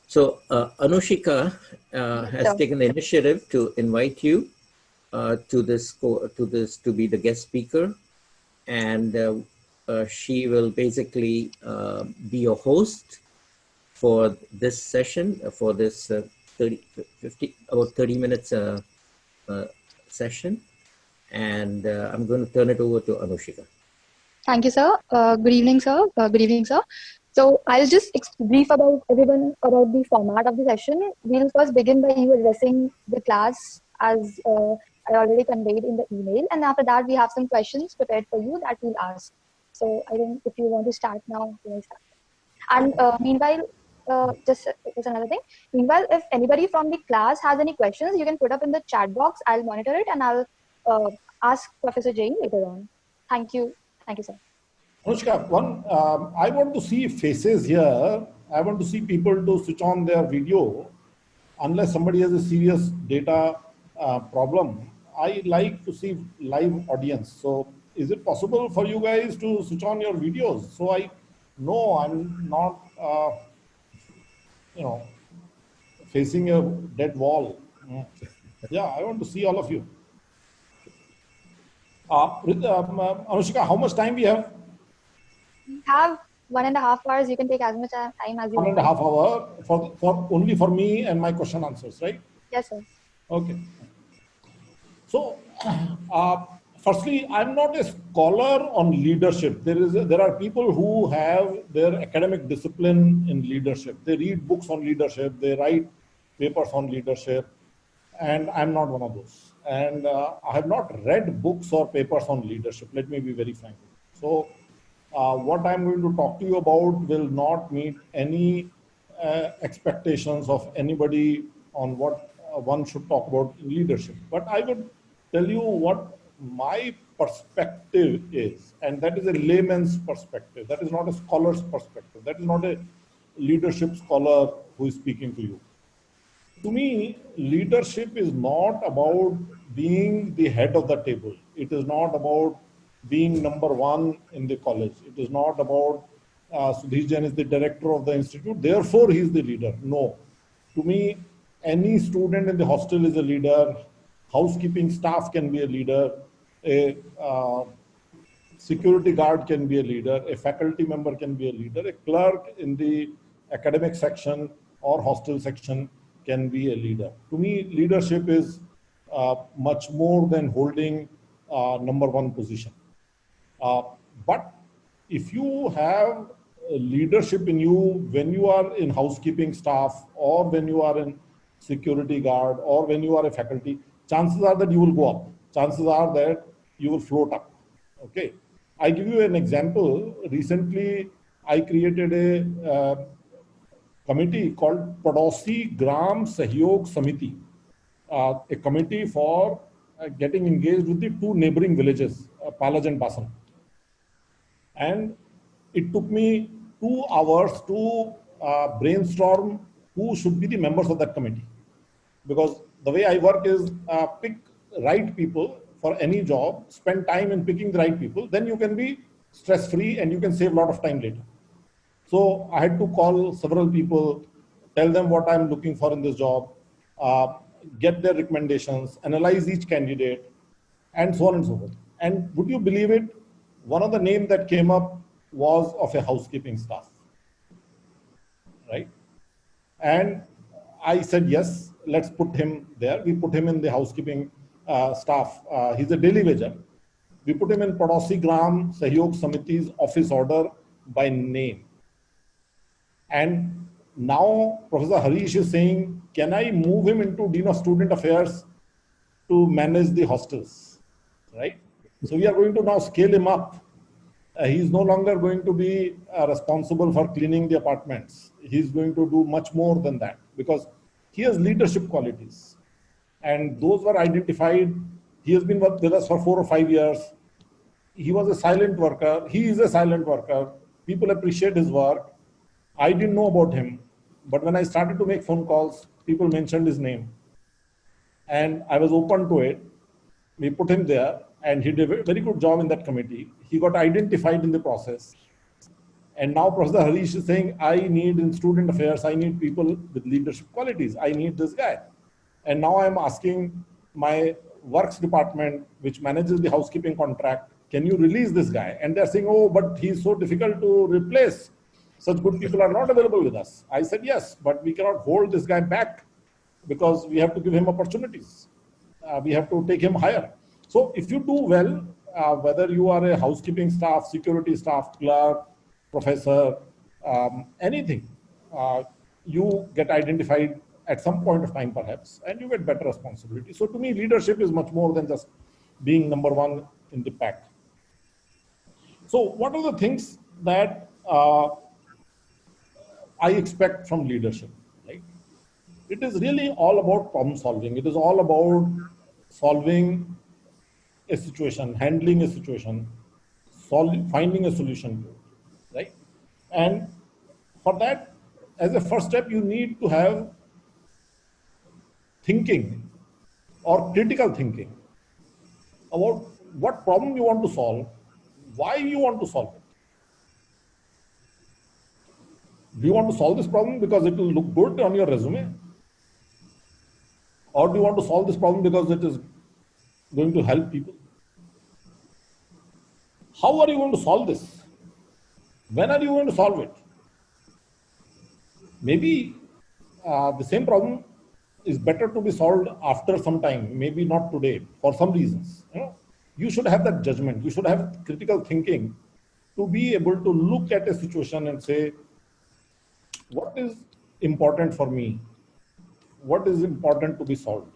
Anushika has taken the initiative to invite you to this to be the guest speaker, and she will basically be your host for this session, for this 30 minutes session, and I'm going to turn it over to Anushika. Thank you, sir. Good evening, sir. Good evening, sir. So I'll just brief about everyone about the format of the session. We'll first begin by you addressing the class as I already conveyed in the email. And after that, we have some questions prepared for you that we'll ask. So I think if you want to start now, you may start. And meanwhile, just another thing. Meanwhile, if anybody from the class has any questions, you can put up in the chat box. I'll monitor it and I'll ask Professor Jain later on. Thank you. Thank you, sir. Anushka, I want to see faces here. I want to see people to switch on their video. Unless somebody has a serious data problem, I like to see live audience. So is it possible for you guys to switch on your videos? So I know I'm not, facing a dead wall. Yeah, I want to see all of you. Anushika, how much time we have? We have 1.5 hours. You can take as much time as you want. 1.5 hours for only for me and my question answers, right? Yes, sir. Okay. So, firstly, I'm not a scholar on leadership. There are people who have their academic discipline in leadership. They read books on leadership. They write papers on leadership, and I'm not one of those. And I have not read books or papers on leadership. Let me be very frank. So, what I'm going to talk to you about will not meet any expectations of anybody on what one should talk about in leadership. But I would tell you what my perspective is, and that is a layman's perspective. That is not a scholar's perspective. That is not a leadership scholar who is speaking to you. To me, leadership is not about being the head of the table. It is not about being number one in the college. It is not about Sudhir Jain is the director of the institute, therefore he is the leader. No. To me, any student in the hostel is a leader. Housekeeping staff can be a leader. A security guard can be a leader. A faculty member can be a leader. A clerk in the academic section or hostel section can be a leader. To me, leadership is much more than holding number one position. But if you have leadership in you when you are in housekeeping staff or when you are in security guard or when you are a faculty, chances are that you will go up. Chances are that you will float up. Okay. I give you an example. Recently, I created a committee called Padosi Gram Sahyog Samiti, a committee for getting engaged with the two neighboring villages, Palaj and Basan. And it took me 2 hours to brainstorm who should be the members of that committee. Because the way I work is pick right people for any job, spend time in picking the right people, then you can be stress-free and you can save a lot of time later. So I had to call several people, tell them what I'm looking for in this job, get their recommendations, analyze each candidate, and so on and so forth. And would you believe it? One of the names that came up was of a housekeeping staff, right? And I said, yes, let's put him there. We put him in the housekeeping staff. He's a daily wager. We put him in Padosi Gram Sahyog Samiti's office order by name. And now Professor Harish is saying, can I move him into Dean of Student Affairs to manage the hostels, right? So we are going to now scale him up. He's no longer going to be responsible for cleaning the apartments. He's going to do much more than that because he has leadership qualities. And those were identified. He has been with us for 4 or 5 years. He was a silent worker. He is a silent worker. People appreciate his work. I didn't know about him. But when I started to make phone calls, people mentioned his name. And I was open to it. We put him there. And he did a very good job in that committee. He got identified in the process. And now Professor Harish is saying, I need in student affairs, I need people with leadership qualities. I need this guy. And now I'm asking my works department, which manages the housekeeping contract, can you release this guy? And they're saying, oh, but he's so difficult to replace. Such good people are not available with us. I said, yes, but we cannot hold this guy back because we have to give him opportunities. We have to take him higher. So if you do well, whether you are a housekeeping staff, security staff, clerk, professor, anything, you get identified at some point of time perhaps, and you get better responsibility. So to me, leadership is much more than just being number one in the pack. So what are the things that I expect from leadership? Right? It is really all about problem solving. It is all about solving a situation, handling a situation, finding a solution to it, right? And for that, as a first step, you need to have thinking or critical thinking about what problem you want to solve, why you want to solve it. Do you want to solve this problem because it will look good on your resume? Or do you want to solve this problem because it is going to help people? How are you going to solve this? When are you going to solve it? Maybe the same problem is better to be solved after some time, maybe not today, for some reasons. You should have that judgment. You should have critical thinking to be able to look at a situation and say, what is important for me? What is important to be solved?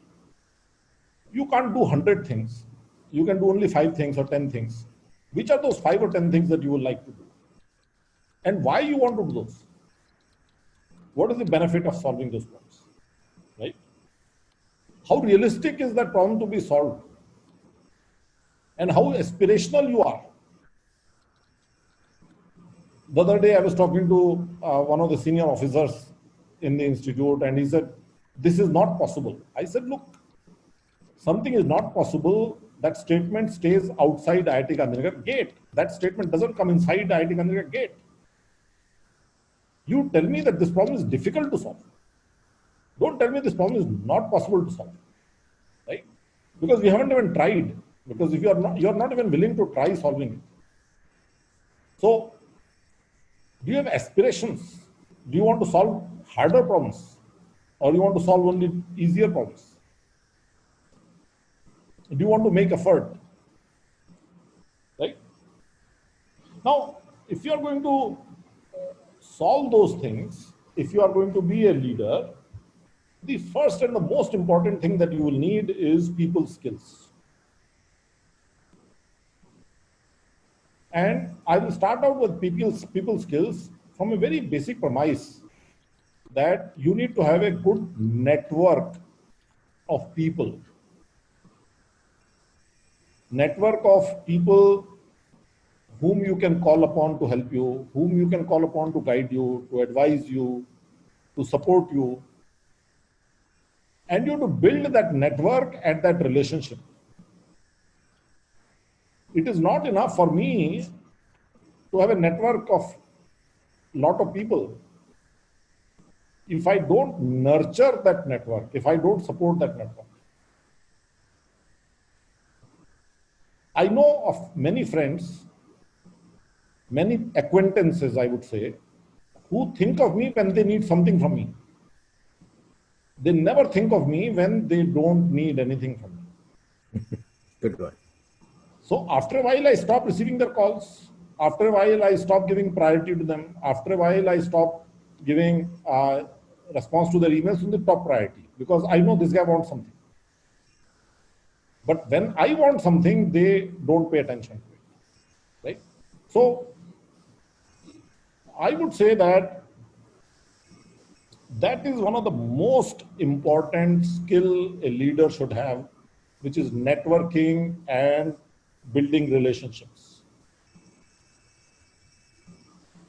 You can't do 100 things. You can do only 5 things or 10 things. Which are those 5 or 10 things that you would like to do? And why you want to do those? What is the benefit of solving those problems? Right? How realistic is that problem to be solved? And how aspirational you are? The other day I was talking to one of the senior officers in the institute, and he said, this is not possible. I said, look, something is not possible. That statement stays outside IIT Gandhinagar gate. That statement doesn't come inside IIT Gandhinagar gate. You tell me that this problem is difficult to solve. Don't tell me this problem is not possible to solve, right? Because we haven't even tried. Because if you're not even willing to try solving it. So, do you have aspirations? Do you want to solve harder problems, or do you want to solve only easier problems? Do you want to make effort? Right? Now, if you are going to solve those things, if you are going to be a leader, the first and the most important thing that you will need is people skills. And I will start out with people skills from a very basic premise that you need to have a good network of people. Network of people whom you can call upon to help you, whom you can call upon to guide you, to advise you, to support you. And you have to build that network and that relationship. It is not enough for me to have a network of lot of people if I don't nurture that network, if I don't support that network. I know of many friends, many acquaintances, I would say, who think of me when they need something from me. They never think of me when they don't need anything from me. Good one. So after a while, I stop receiving their calls. After a while, I stop giving priority to them. After a while, I stop giving response to their emails in the top priority, because I know this guy wants something. But when I want something, they don't pay attention to it, right? So I would say that that is one of the most important skill a leader should have, which is networking and building relationships,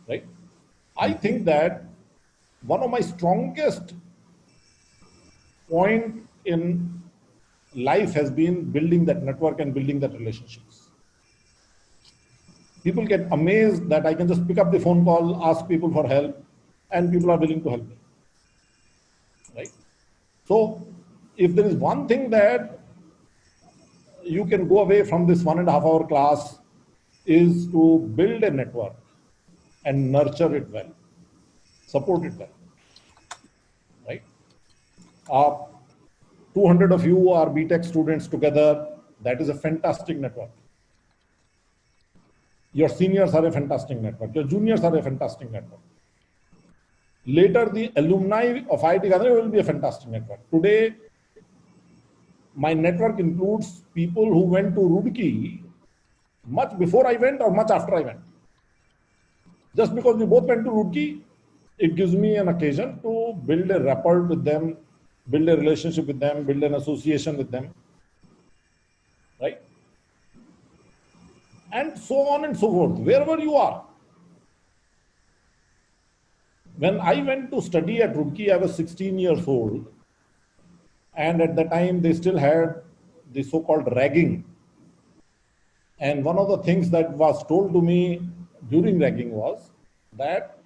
right? I think that one of my strongest point in life has been building that network and building that relationships. People get amazed that I can just pick up the phone call, ask people for help, and people are willing to help me. Right? So, if there is one thing that you can go away from this 1.5 hour class, is to build a network and nurture it well, support it well. Right? 200 of you are BTech students together. That is a fantastic network. Your seniors are a fantastic network. Your juniors are a fantastic network. Later, the alumni of IIT Gandhinagar will be a fantastic network. Today, my network includes people who went to Roorkee much before I went or much after I went. Just because we both went to Roorkee, it gives me an occasion to build a rapport with them, build a relationship with them, build an association with them, right? And so on and so forth, wherever you are. When I went to study at Roorkee, I was 16 years old. And at the time, they still had the so-called ragging. And one of the things that was told to me during ragging was that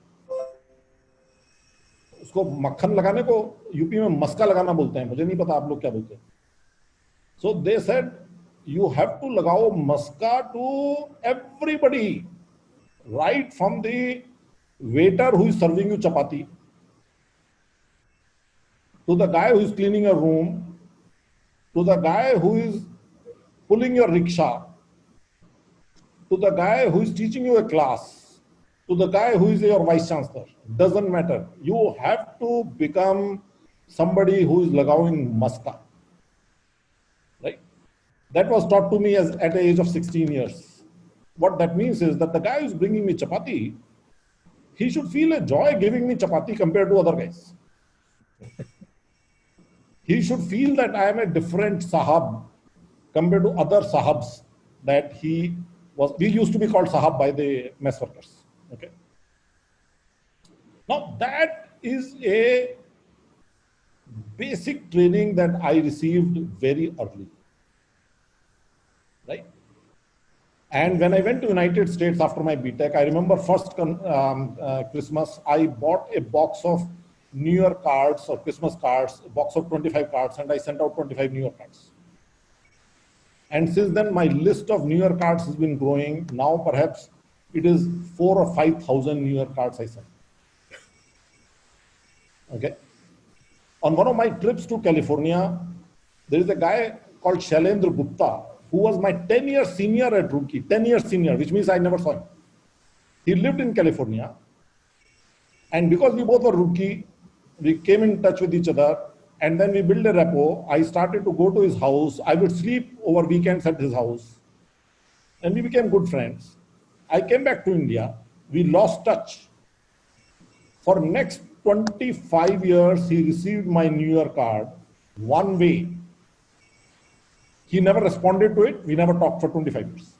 उसको मक्खन लगाने को UP में मस्का लगाना बोलते हैं, मुझे नहीं पता आप लोग क्या बोलते हैं. So they said you have to लगाओ मस्का to everybody, right from the waiter who is serving you chapati, to the guy who is cleaning your room, to the guy who is pulling your rickshaw, to the guy who is teaching you a class, to the guy who is your vice chancellor. Doesn't matter. You have to become somebody who is lagawing maska. Right? That was taught to me at the age of 16 years. What that means is that the guy who is bringing me chapati, he should feel a joy giving me chapati compared to other guys. He should feel that I am a different sahab compared to other sahabs that he was. We used to be called sahab by the mess workers. Okay. Now that is a basic training that I received very early. Right? And when I went to United States after my BTech, I remember first Christmas, I bought a box of New Year cards or Christmas cards, a box of 25 cards, and I sent out 25 New Year cards. And since then, my list of New Year cards has been growing. Now, perhaps it is 4,000 or 5,000 New Year cards I sent. Okay. On one of my trips to California, there is a guy called Shailendra Gupta, who was my 10-year senior at Roorkee, 10-year senior, which means I never saw him. He lived in California. And because we both were Roorkee, we came in touch with each other, and then we built a rapport. I started to go to his house. I would sleep over weekends at his house. And we became good friends. I came back to India. We lost touch. For next 25 years, he received my New Year card one way. He never responded to it. We never talked for 25 years.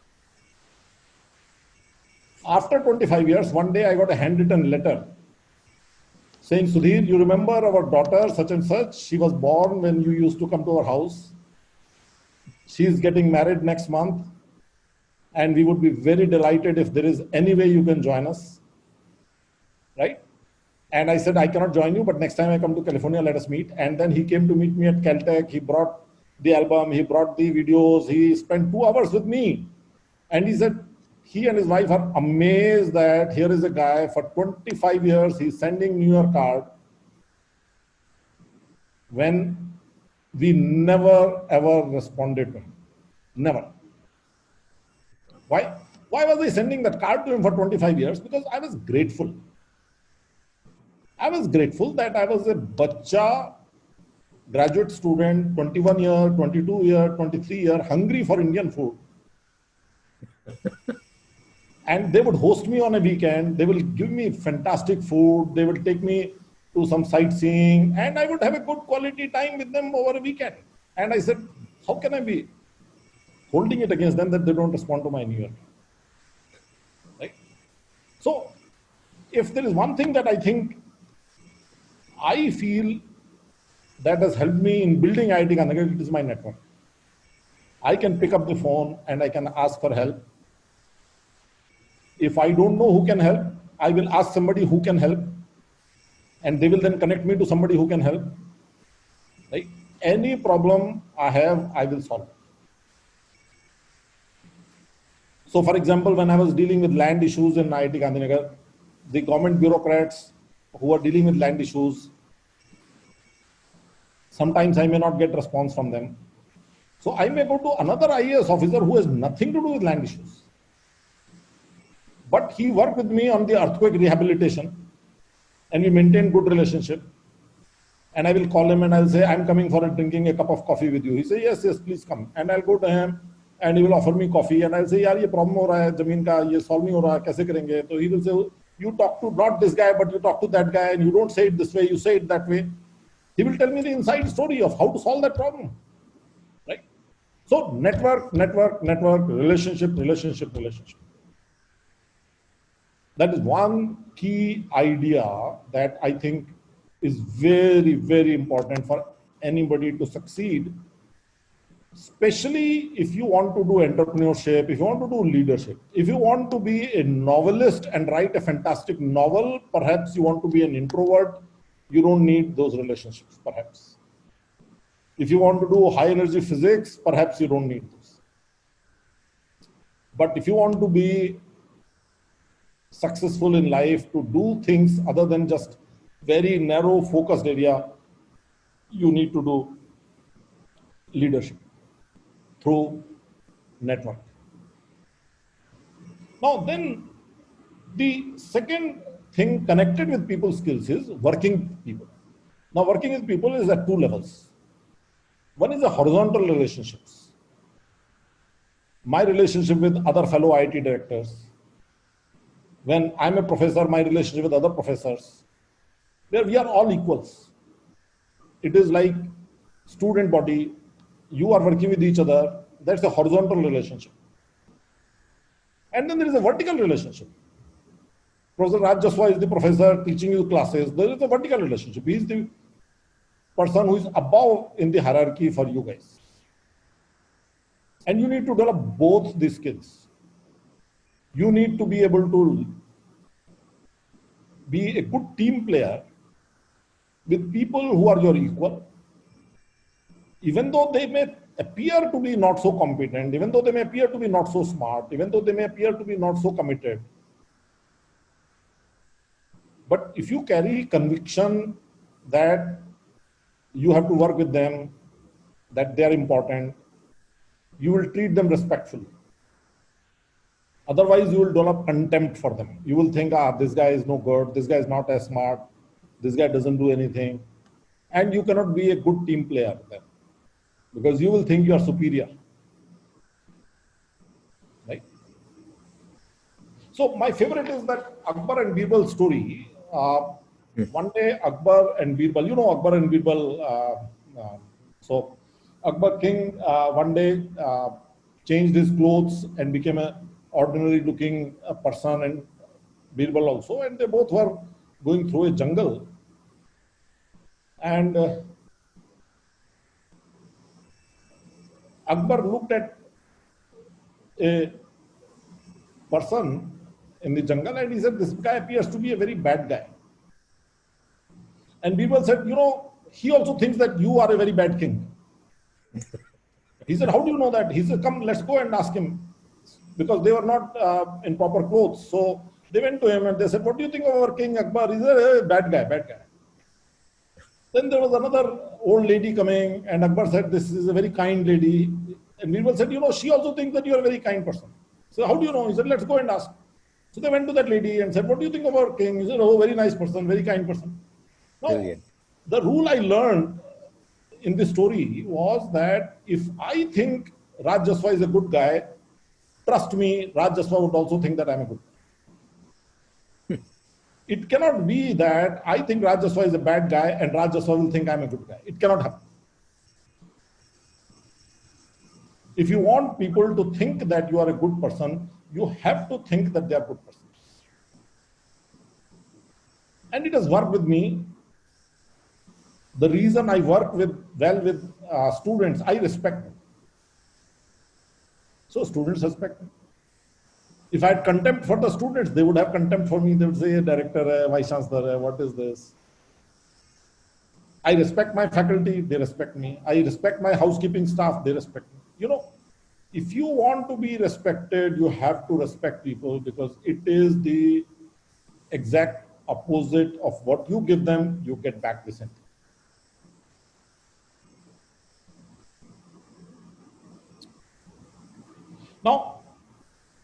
After 25 years, one day I got a handwritten letter saying, Sudhir, you remember our daughter, such and such? She was born when you used to come to our house. She is getting married next month. And we would be very delighted if there is any way you can join us. Right? And I said, I cannot join you, but next time I come to California, let us meet. And then he came to meet me at Caltech. He brought the album, he brought the videos, he spent 2 hours with me. And he said, he and his wife are amazed that here is a guy for 25 years, he's sending New Year card when we never ever responded to him. Never. Why? Why was I sending that card to him for 25 years? Because I was grateful. I was grateful that I was a bacha graduate student, 21 year, 22 year, 23 year, hungry for Indian food. And they would host me on a weekend. They will give me fantastic food. They will take me to some sightseeing, and I would have a good quality time with them over a weekend. And I said, how can I be holding it against them that they don't respond to my New Year? Right? So, if there is one thing that I feel that has helped me in building IIT Gandhinagar, it is my network. I can pick up the phone and I can ask for help. If I don't know who can help, I will ask somebody who can help, and they will then connect me to somebody who can help. Right? Any problem I have, I will solve. So, for example, when I was dealing with land issues in IIT Gandhinagar, the government bureaucrats who are dealing with land issues, sometimes I may not get response from them. So I may go to another IAS officer who has nothing to do with land issues. But he worked with me on the earthquake rehabilitation, and we maintained good relationship. And I will call him and I'll say, I'm coming for drinking a cup of coffee with you. He say, yes, yes, please come. And I'll go to him and he will offer me coffee. And I'll say, yaar, ye problem ho raha hai, zameen ka, ye solve nahi ho raha, kaise karenge? So he will say, you talk to not this guy, but you talk to that guy, and you don't say it this way, you say it that way. He will tell me the inside story of how to solve that problem. Right? So network, relationship. That is one key idea that I think is very, very important for anybody to succeed, especially if you want to do entrepreneurship, if you want to do leadership. If you want to be a novelist and write a fantastic novel, perhaps you want to be an introvert, you don't need those relationships, perhaps. If you want to do high energy physics, perhaps you don't need those. But if you want to be successful in life, to do things other than just very narrow focused area, you need to do leadership through network. Now then, the second thing connected with people skills is working with people. Now working with people is at two levels. One is the horizontal relationships. My relationship with other fellow IIT directors. When I'm a professor, my relationship with other professors, where we are all equals. It is like student body, you are working with each other, that's a horizontal relationship. And then there is a vertical relationship. Professor Raj Jaswal is the professor teaching you classes, there is a vertical relationship. He is the person who is above in the hierarchy for you guys. And you need to develop both these skills. You need to be able to be a good team player with people who are your equal, even though they may appear to be not so competent, even though they may appear to be not so smart, even though they may appear to be not so committed. But if you carry conviction that you have to work with them, that they are important, you will treat them respectfully. Otherwise, you will develop contempt for them. You will think, this guy is no good, this guy is not as smart, this guy doesn't do anything. And you cannot be a good team player then, because you will think you are superior. Right? So my favorite is that Akbar and Birbal story. One day, Akbar and Birbal, you know Akbar and Birbal. So Akbar King one day changed his clothes and became an ordinary looking person, and Birbal also, and they both were going through a jungle. And Akbar looked at a person in the jungle and he said, this guy appears to be a very bad guy. And Birbal said, you know, he also thinks that you are a very bad king. He said, how do you know that? He said, come, let's go and ask him. Because they were not in proper clothes. So they went to him and they said, what do you think of our king Akbar? He said, hey, bad guy, bad guy. Then there was another old lady coming and Akbar said, this is a very kind lady. And Birbal said, you know, she also thinks that you are a very kind person. So how do you know? He said, let's go and ask. So they went to that lady and said, what do you think of our king? He said, oh, very nice person, very kind person. Now, the rule I learned in this story was that if I think Raj Jaswal is a good guy, trust me, Raj Jaswal would also think that I'm a good guy. It cannot be that I think Raj Jaswal is a bad guy and Raj Jaswal will think I'm a good guy. It cannot happen. If you want people to think that you are a good person, you have to think that they are good persons. And it has worked with me. The reason I work with students, I respect them. So students respect me. If I had contempt for the students, they would have contempt for me. They would say, Director, Vice Chancellor, what is this? I respect my faculty, they respect me. I respect my housekeeping staff, they respect me. You know, if you want to be respected, you have to respect people, because it is the exact opposite of what you give them, you get back the same thing. Now,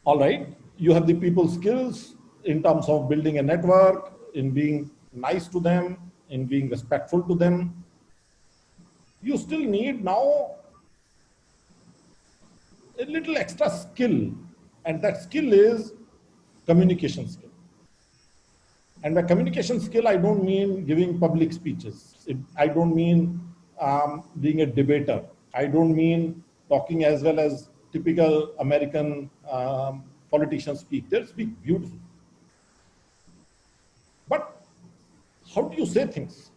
all right, you have the people skills in terms of building a network, in being nice to them, in being respectful to them. You still need now a little extra skill, and that skill is communication skill. And by communication skill, I don't mean giving public speeches. I don't mean being a debater. I don't mean talking as well as typical American politicians speak. They speak beautifully. But how do you say things?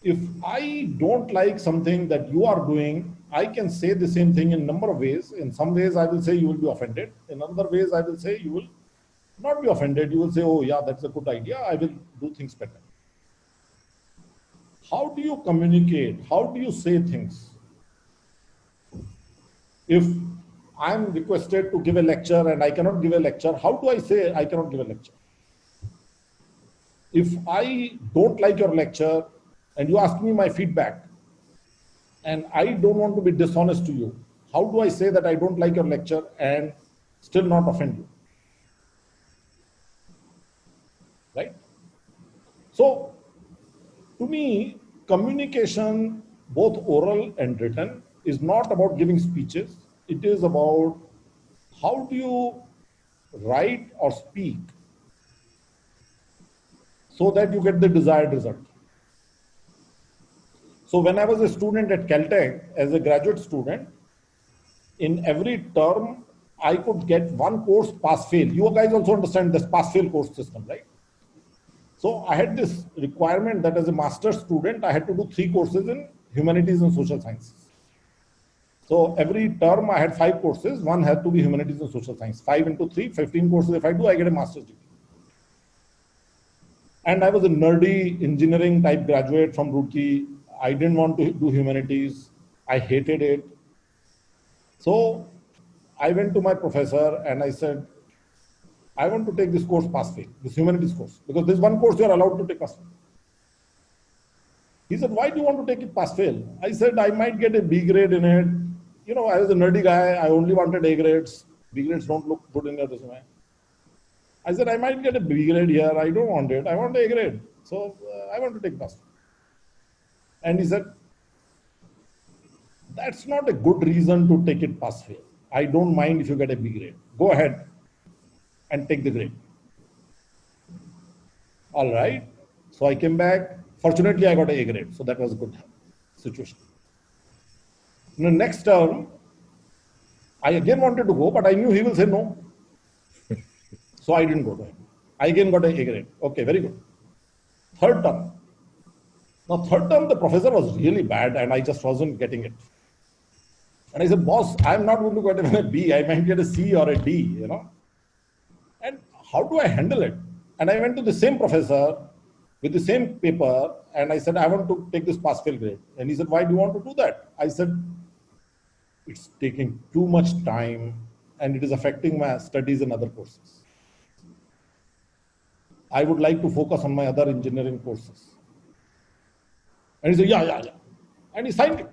If I don't like something that you are doing, I can say the same thing in a number of ways. In some ways, I will say you will be offended. In other ways, I will say you will not be offended. You will say, oh yeah, that's a good idea. I will do things better. How do you communicate? How do you say things? If I'm requested to give a lecture and I cannot give a lecture, how do I say I cannot give a lecture? If I don't like your lecture and you ask me my feedback and I don't want to be dishonest to you, how do I say that I don't like your lecture and still not offend you? Right? So, to me, communication, both oral and written, is not about giving speeches. It is about how do you write or speak so that you get the desired result. So when I was a student at Caltech, as a graduate student, in every term, I could get one course pass-fail. You guys also understand this pass-fail course system, right? So I had this requirement that as a master's student, I had to do 3 courses in humanities and social sciences. So every term I had 5 courses, one had to be humanities and social science. 5 into 3, 15 courses. If I do, I get a master's degree. And I was a nerdy engineering type graduate from Roorkee. I didn't want to do humanities. I hated it. So I went to my professor and I said, I want to take this course pass-fail, this humanities course, because there's one course you are allowed to take pass-fail. He said, why do you want to take it pass-fail? I said, I might get a B grade in it. You know, I was a nerdy guy. I only wanted A grades. B grades don't look good in your resume. I said, I might get a B grade here. I don't want it. I want A grade. So I want to take pass-fail. And he said, that's not a good reason to take it pass-fail. I don't mind if you get a B grade. Go ahead and take the grade. All right. So I came back. Fortunately, I got a grade. So that was a good situation. In the next term, I again wanted to go, but I knew he will say no. So I didn't go to him. I again got a grade. Okay, very good. Third term. Now, third term, the professor was really bad and I just wasn't getting it. And I said, boss, I'm not going to get even a B. I might get a C or a D, you know. And how do I handle it? And I went to the same professor with the same paper and I said, I want to take this pass-fail grade. And he said, why do you want to do that? I said, it's taking too much time and it is affecting my studies in other courses. I would like to focus on my other engineering courses. And he said, yeah. And he signed it.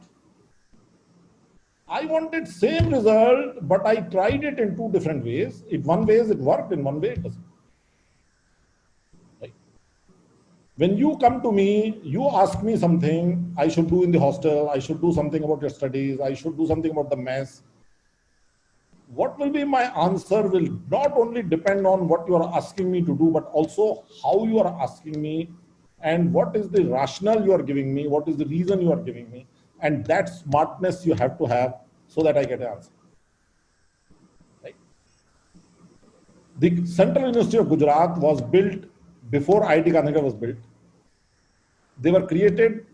I wanted same result, but I tried it in 2 different ways. In one way it worked, in one way it doesn't. Right? When you come to me, you ask me something I should do in the hostel, I should do something about your studies, I should do something about the mess. What will be my answer will not only depend on what you are asking me to do, but also how you are asking me and what is the rationale you are giving me, what is the reason you are giving me. And that smartness you have to have so that I get an answer. Right? The Central University of Gujarat was built before IIT Gandhinagar was built. They were created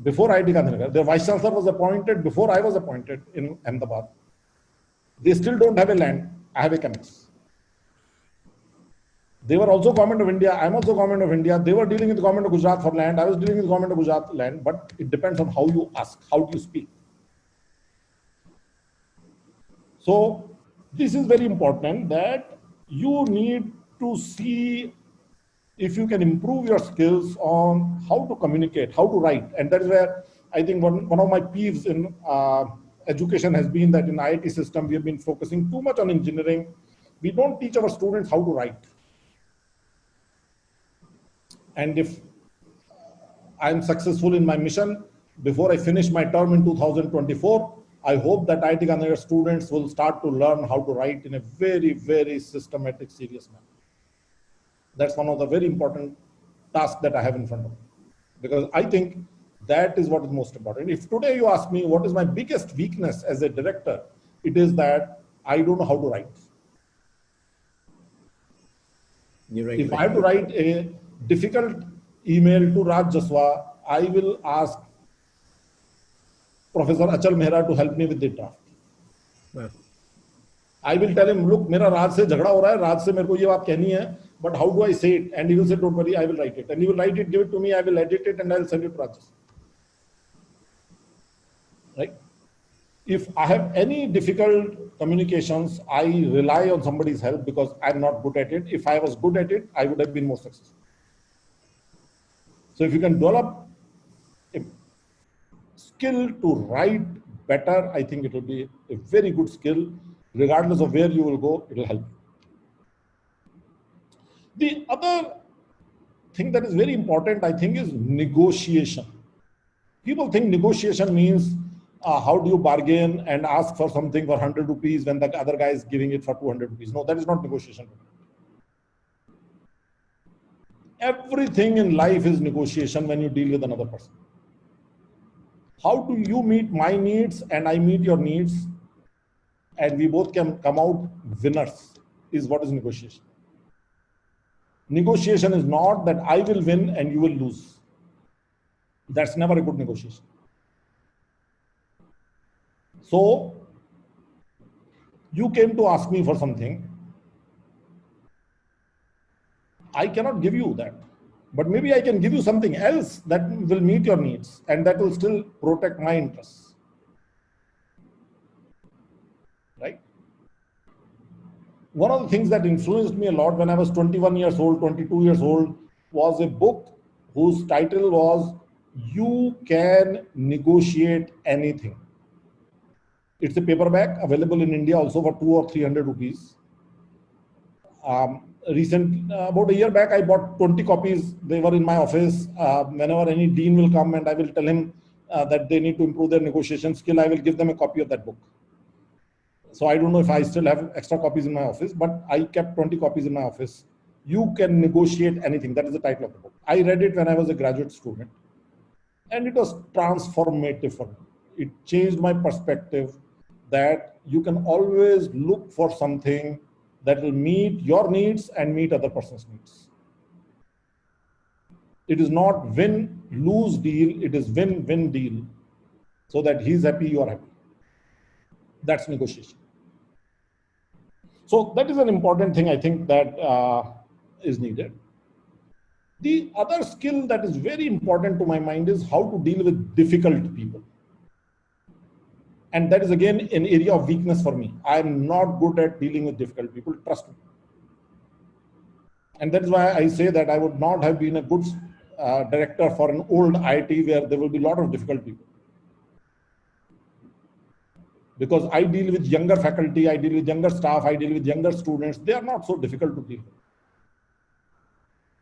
before IIT Gandhinagar. Their Vice Chancellor was appointed before I was appointed in Ahmedabad. They still don't have a land. I have a Chemex. They were also government of India. I'm also government of India. They were dealing with the government of Gujarat for land. I was dealing with the government of Gujarat land. But it depends on how you ask, how do you speak. So this is very important that you need to see if you can improve your skills on how to communicate, how to write. And that is where I think one of my peeves in education has been that in IIT system, we have been focusing too much on engineering. We don't teach our students how to write. And if I'm successful in my mission, before I finish my term in 2024, I hope that IIT Gandhinagar students will start to learn how to write in a very, very systematic, serious manner. That's one of the very important tasks that I have in front of me. Because I think that is what is most important. If today you ask me what is my biggest weakness as a director, it is that I don't know how to write. You're right. If I have to write a difficult email to Raj Jaswa, I will ask Professor Achal Mehra to help me with the draft. Well, I will tell him, look, मेरा राज से झगड़ा हो रहा है, राज से मेरे को ये बात कहनी है, but how do I say it? And he will say, don't worry, I will write it. And he will write it, give it to me, I will edit it, and I will send it to Raj. Right? If I have any difficult communications, I rely on somebody's help because I'm not good at it. If I was good at it, I would have been more successful. So if you can develop a skill to write better, I think it will be a very good skill. Regardless of where you will go, it will help. The other thing that is very important, I think, is negotiation. People think negotiation means how do you bargain and ask for something for 100 rupees when the other guy is giving it for 200 rupees. No, that is not negotiation. Everything in life is negotiation when you deal with another person. How do you meet my needs and I meet your needs and we both can come out winners is what is negotiation. Negotiation is not that I will win and you will lose. That's never a good negotiation. So, you came to ask me for something. I cannot give you that. But maybe I can give you something else that will meet your needs and that will still protect my interests. Right? One of the things that influenced me a lot when I was 21 years old, 22 years old, was a book whose title was You Can Negotiate Anything. It's a paperback available in India also for 200 or 300 rupees. About a year back, I bought 20 copies. They were in my office. Whenever any dean will come and I will tell him that they need to improve their negotiation skill, I will give them a copy of that book. So I don't know if I still have extra copies in my office, but I kept 20 copies in my office. You Can Negotiate Anything. That is the title of the book. I read it when I was a graduate student and it was transformative for me. It changed my perspective that you can always look for something that will meet your needs and meet other person's needs. It is not win-lose deal, it is win-win deal. So that he's happy, you are happy. That's negotiation. So that is an important thing I think that is needed. The other skill that is very important to my mind is how to deal with difficult people. And that is again an area of weakness for me. I am not good at dealing with difficult people, trust me. And that is why I say that I would not have been a good director for an old IIT where there will be a lot of difficult people. Because I deal with younger faculty, I deal with younger staff, I deal with younger students. They are not so difficult to deal with.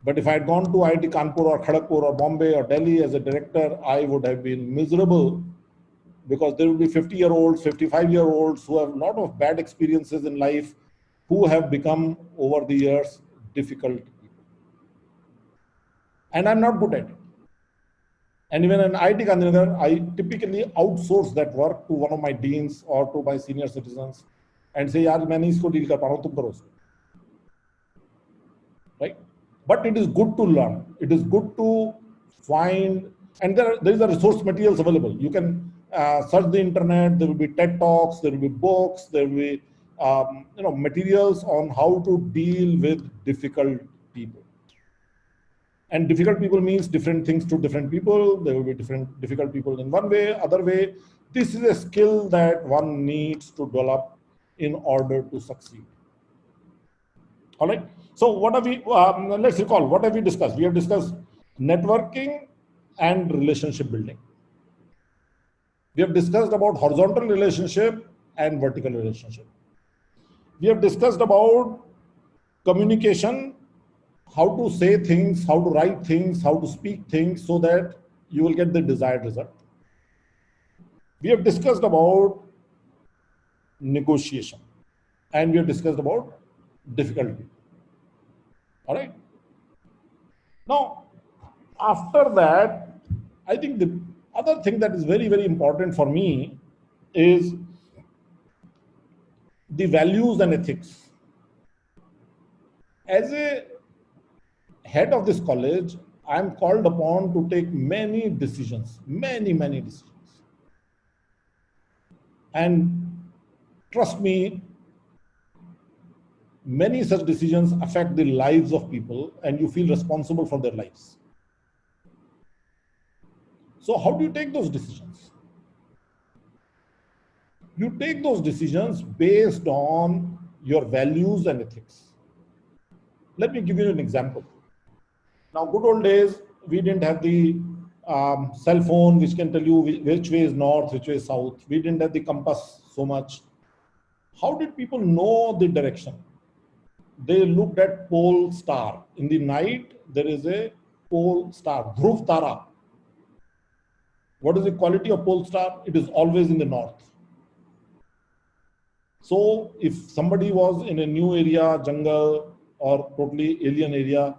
But if I had gone to IIT Kanpur or Kharagpur or Bombay or Delhi as a director, I would have been miserable because there will be 50-year-olds, 55-year-olds who have a lot of bad experiences in life, who have become over the years difficult people. And I'm not good at it. And even in IIT Gandhinagar, I typically outsource that work to one of my deans or to my senior citizens and say, yaar, main isko deal kar pa raha hu, tum karo usko. Right? But it is good to learn. It is good to find, and there is a resource materials available. You can search the internet. There will be TED Talks, there will be books, there will be materials on how to deal with difficult people. And difficult people means different things to different people. There will be difficult people in one way, other way. This is a skill that one needs to develop in order to succeed. All right. So what have we, let's recall, what have we discussed? We have discussed networking and relationship building. We have discussed about horizontal relationship and vertical relationship. We have discussed about communication, how to say things, how to write things, how to speak things so that you will get the desired result. We have discussed about negotiation, and we have discussed about difficulty. All right. Now, after that, I think the other thing that is very, very important for me is the values and ethics. As a head of this college, I am called upon to take many decisions, many decisions. And trust me, many such decisions affect the lives of people and you feel responsible for their lives. So how do you take those decisions? You take those decisions based on your values and ethics. Let me give you an example. Now, good old days, we didn't have the cell phone which can tell you which way is north, which way is south. We didn't have the compass so much. How did people know the direction? They looked at pole star. In the night, there is a pole star, Dhruv Tara. What is the quality of pole star? It is always in the north. So if somebody was in a new area, jungle, or totally alien area,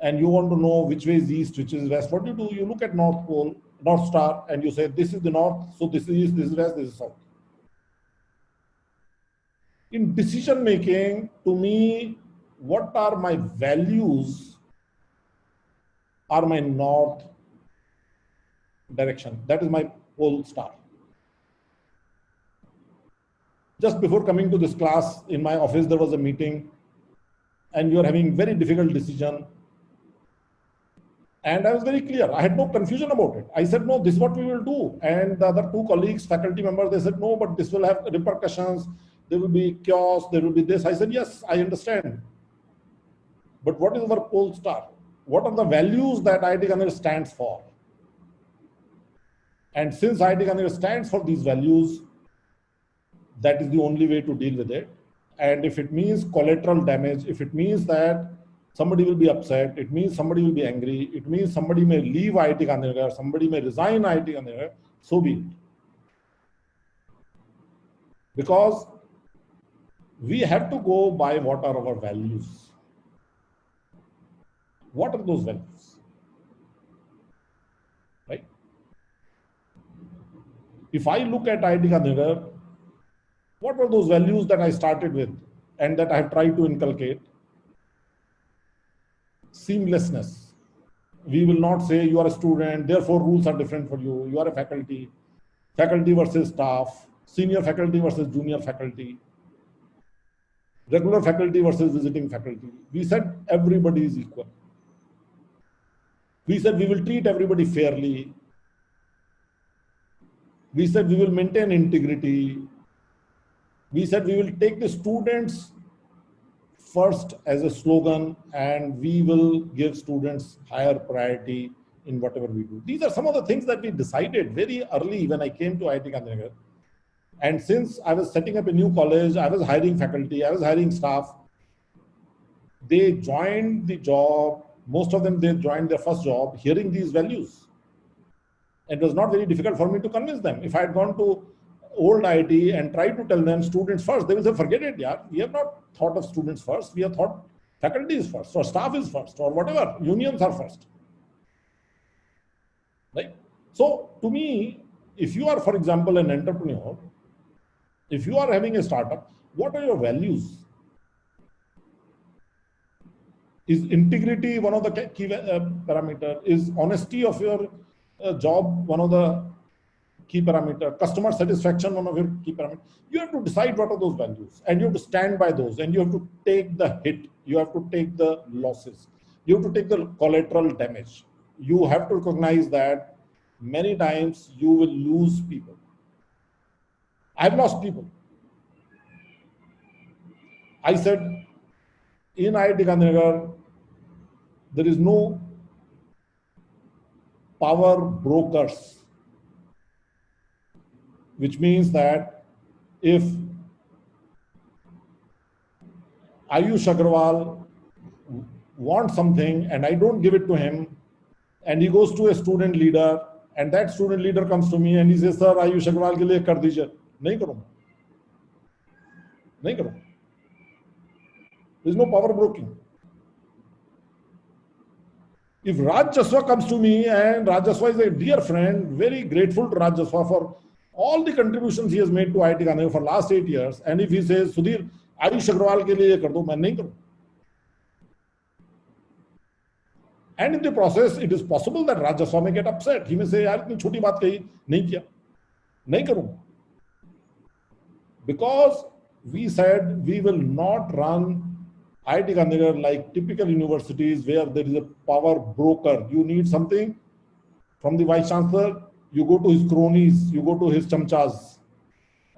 and you want to know which way is east, which is west, what do? You look at North Pole, North Star, and you say, this is the north, so this is east, this is west, this is south. In decision making, to me, what are my values are my north direction. That is my pole star. Just before coming to this class, in my office, there was a meeting, and you are having very difficult decision. And I was very clear. I had no confusion about it. I said, no, this is what we will do. And the other two colleagues, faculty members, they said, no, but this will have repercussions. There will be chaos. There will be this. I said, yes, I understand. But what is our pole star? What are the values that IIT Gangadhar stands for? And since IIT Gangadhar stands for these values, that is the only way to deal with it. And if it means collateral damage, if it means that somebody will be upset, it means somebody will be angry, it means somebody may leave IIT Gangadhar, somebody may resign IIT Gangadhar, so be it. Because we have to go by what are our values. What are those values? Right? If I look at IIT Gangadhar, what were those values that I started with and that I have tried to inculcate? Seamlessness. We will not say you are a student, therefore rules are different for you. You are a faculty, faculty versus staff, senior faculty versus junior faculty, regular faculty versus visiting faculty. We said everybody is equal. We said we will treat everybody fairly. We said we will maintain integrity. We said we will take the students first as a slogan, and we will give students higher priority in whatever we do. These are some of the things that we decided very early when I came to IIT Gangadhar. And since I was setting up a new college, I was hiring faculty, I was hiring staff. They joined the job, most of them, they joined their first job hearing these values. It was not very difficult for me to convince them. If I had gone to old IIT and tried to tell them students first, they will say, forget it, yeah. We have not thought of students first. We have thought faculty is first, or staff is first, or whatever. Unions are first. Right? So to me, if you are, for example, an entrepreneur, if you are having a startup, what are your values? Is integrity one of the key parameters? Is honesty of your job one of the key parameter, customer satisfaction, one of your key parameters. You have to decide what are those values, and you have to stand by those, and you have to take the hit, you have to take the losses, you have to take the collateral damage. You have to recognize that many times you will lose people. I've lost people. I said, in IIT Gandhinagar, there is no power brokers, which means that if Ayush Agrawal wants something and I don't give it to him, and he goes to a student leader, and that student leader comes to me and he says, "Sir, Ayush Agrawal ke liye kar dijiye." Nahi karunga. Nahi karunga. There is no power broking. If Raj Jaswa comes to me, and Raj Jaswa is a dear friend, very grateful to Raj Jaswa for all the contributions he has made to IIT Gandhinagar for last 8 years, and if he says, "Sudhir, Ayush Agrawal ke liye kar do," main nahi karunga. And in the process, it is possible that Raj Jaswa may get upset. He may say, "Yaar, itni choti baat kahi, nahi kiya." Nahi karunga. Because we said we will not run IIT Gandhinagar like typical universities where there is a power broker. You need something from the Vice Chancellor, you go to his cronies, you go to his chamchas,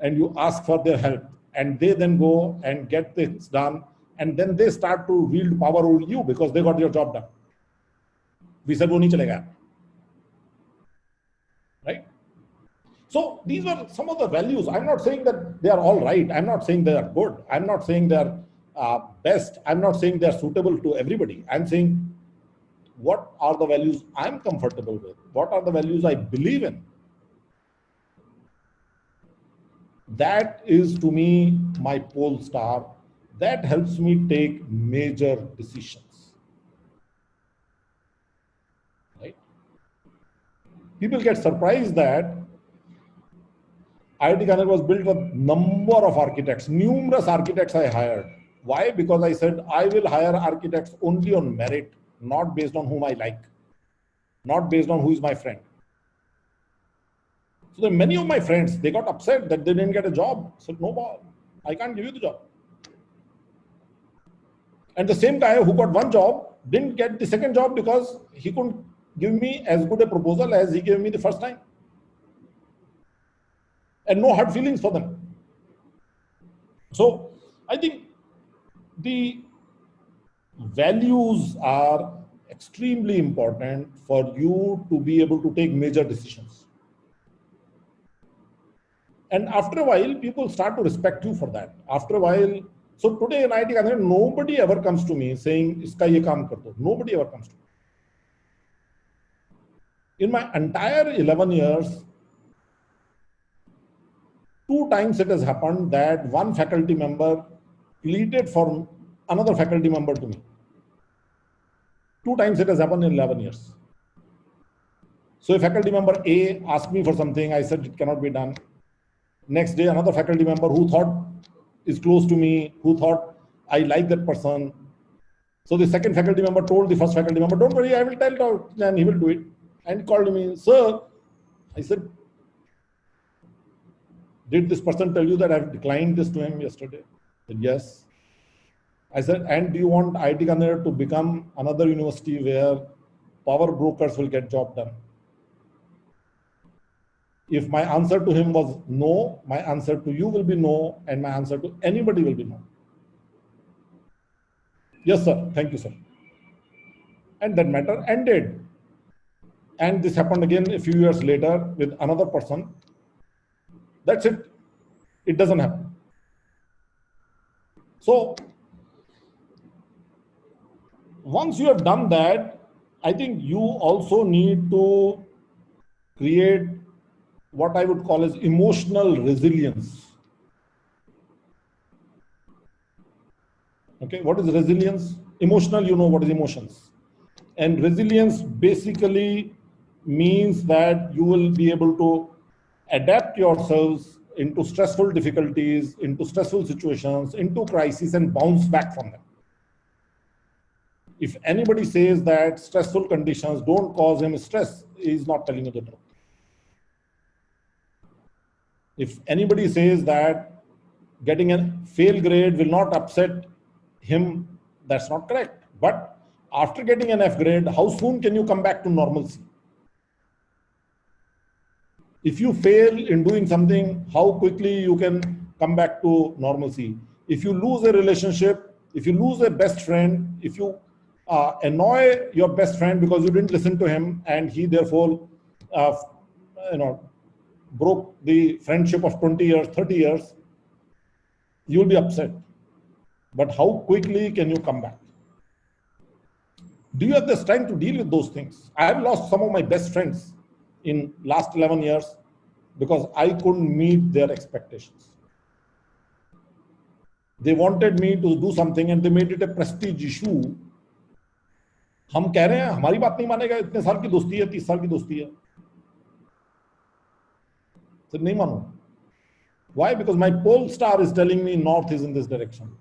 and you ask for their help. And they then go and get things done. And then they start to wield power over you because they got your job done. We said, wo nahi chalega. Right? So these were some of the values. I'm not saying that they are all right. I'm not saying they are good. I'm not saying they are best. I'm not saying they are suitable to everybody. I'm saying, what are the values I'm comfortable with? What are the values I believe in? That is, to me, my pole star. That helps me take major decisions. Right? People get surprised that IIT Gandhinagar was built with a number of architects, numerous architects I hired. Why? Because I said I will hire architects only on merit, not based on whom I like, not based on who is my friend. So then many of my friends, they got upset that they didn't get a job. I said, "No, I can't give you the job." And the same guy who got one job didn't get the second job because he couldn't give me as good a proposal as he gave me the first time. And no hard feelings for them. So I think the values are extremely important for you to be able to take major decisions. And after a while, people start to respect you for that. After a while, so today in IIT Gandhinagar, nobody ever comes to me saying, "Iska ye kaam kar do." Nobody ever comes to me. In my entire 11 years, 2 times it has happened that one faculty member pleaded for another faculty member to me. 2 times it has happened in 11 years. So a faculty member A asked me for something, I said it cannot be done. Next day, another faculty member who thought is close to me, who thought I like that person. So the second faculty member told the first faculty member, "Don't worry, I will tell it out," and he will do it. And he called me, "Sir," I said, "Did this person tell you that I've declined this to him yesterday?" He said, "Yes." I said, "And do you want IIT Gandhinagar to become another university where power brokers will get job done?" If my answer to him was no, my answer to you will be no, and my answer to anybody will be no. "Yes, sir. Thank you, sir." And that matter ended. And this happened again a few years later with another person. That's it. It doesn't happen. So once you have done that, I think you also need to create what I would call as emotional resilience. Okay, what is resilience? Emotional, you know what is emotions. And resilience basically means that you will be able to adapt yourselves into stressful difficulties, into stressful situations, into crises, and bounce back from them. If anybody says that stressful conditions don't cause him stress, he is not telling you the truth. If anybody says that getting a fail grade will not upset him, that's not correct. But after getting an F grade, how soon can you come back to normalcy? If you fail in doing something, how quickly you can come back to normalcy? If you lose a relationship, if you lose a best friend, if you annoy your best friend because you didn't listen to him and he therefore broke the friendship of 20 years, 30 years, you'll be upset. But how quickly can you come back? Do you have the strength to deal with those things? I have lost some of my best friends in last 11 years because I couldn't meet their expectations. They wanted me to do something and they made it a prestige issue. हम कह रहे हैं हमारी बात नहीं मानेगा, इतने साल की दोस्ती है, 30 साल की दोस्ती है, तो नहीं मानो. Why? Because my pole star is telling me north is in this direction.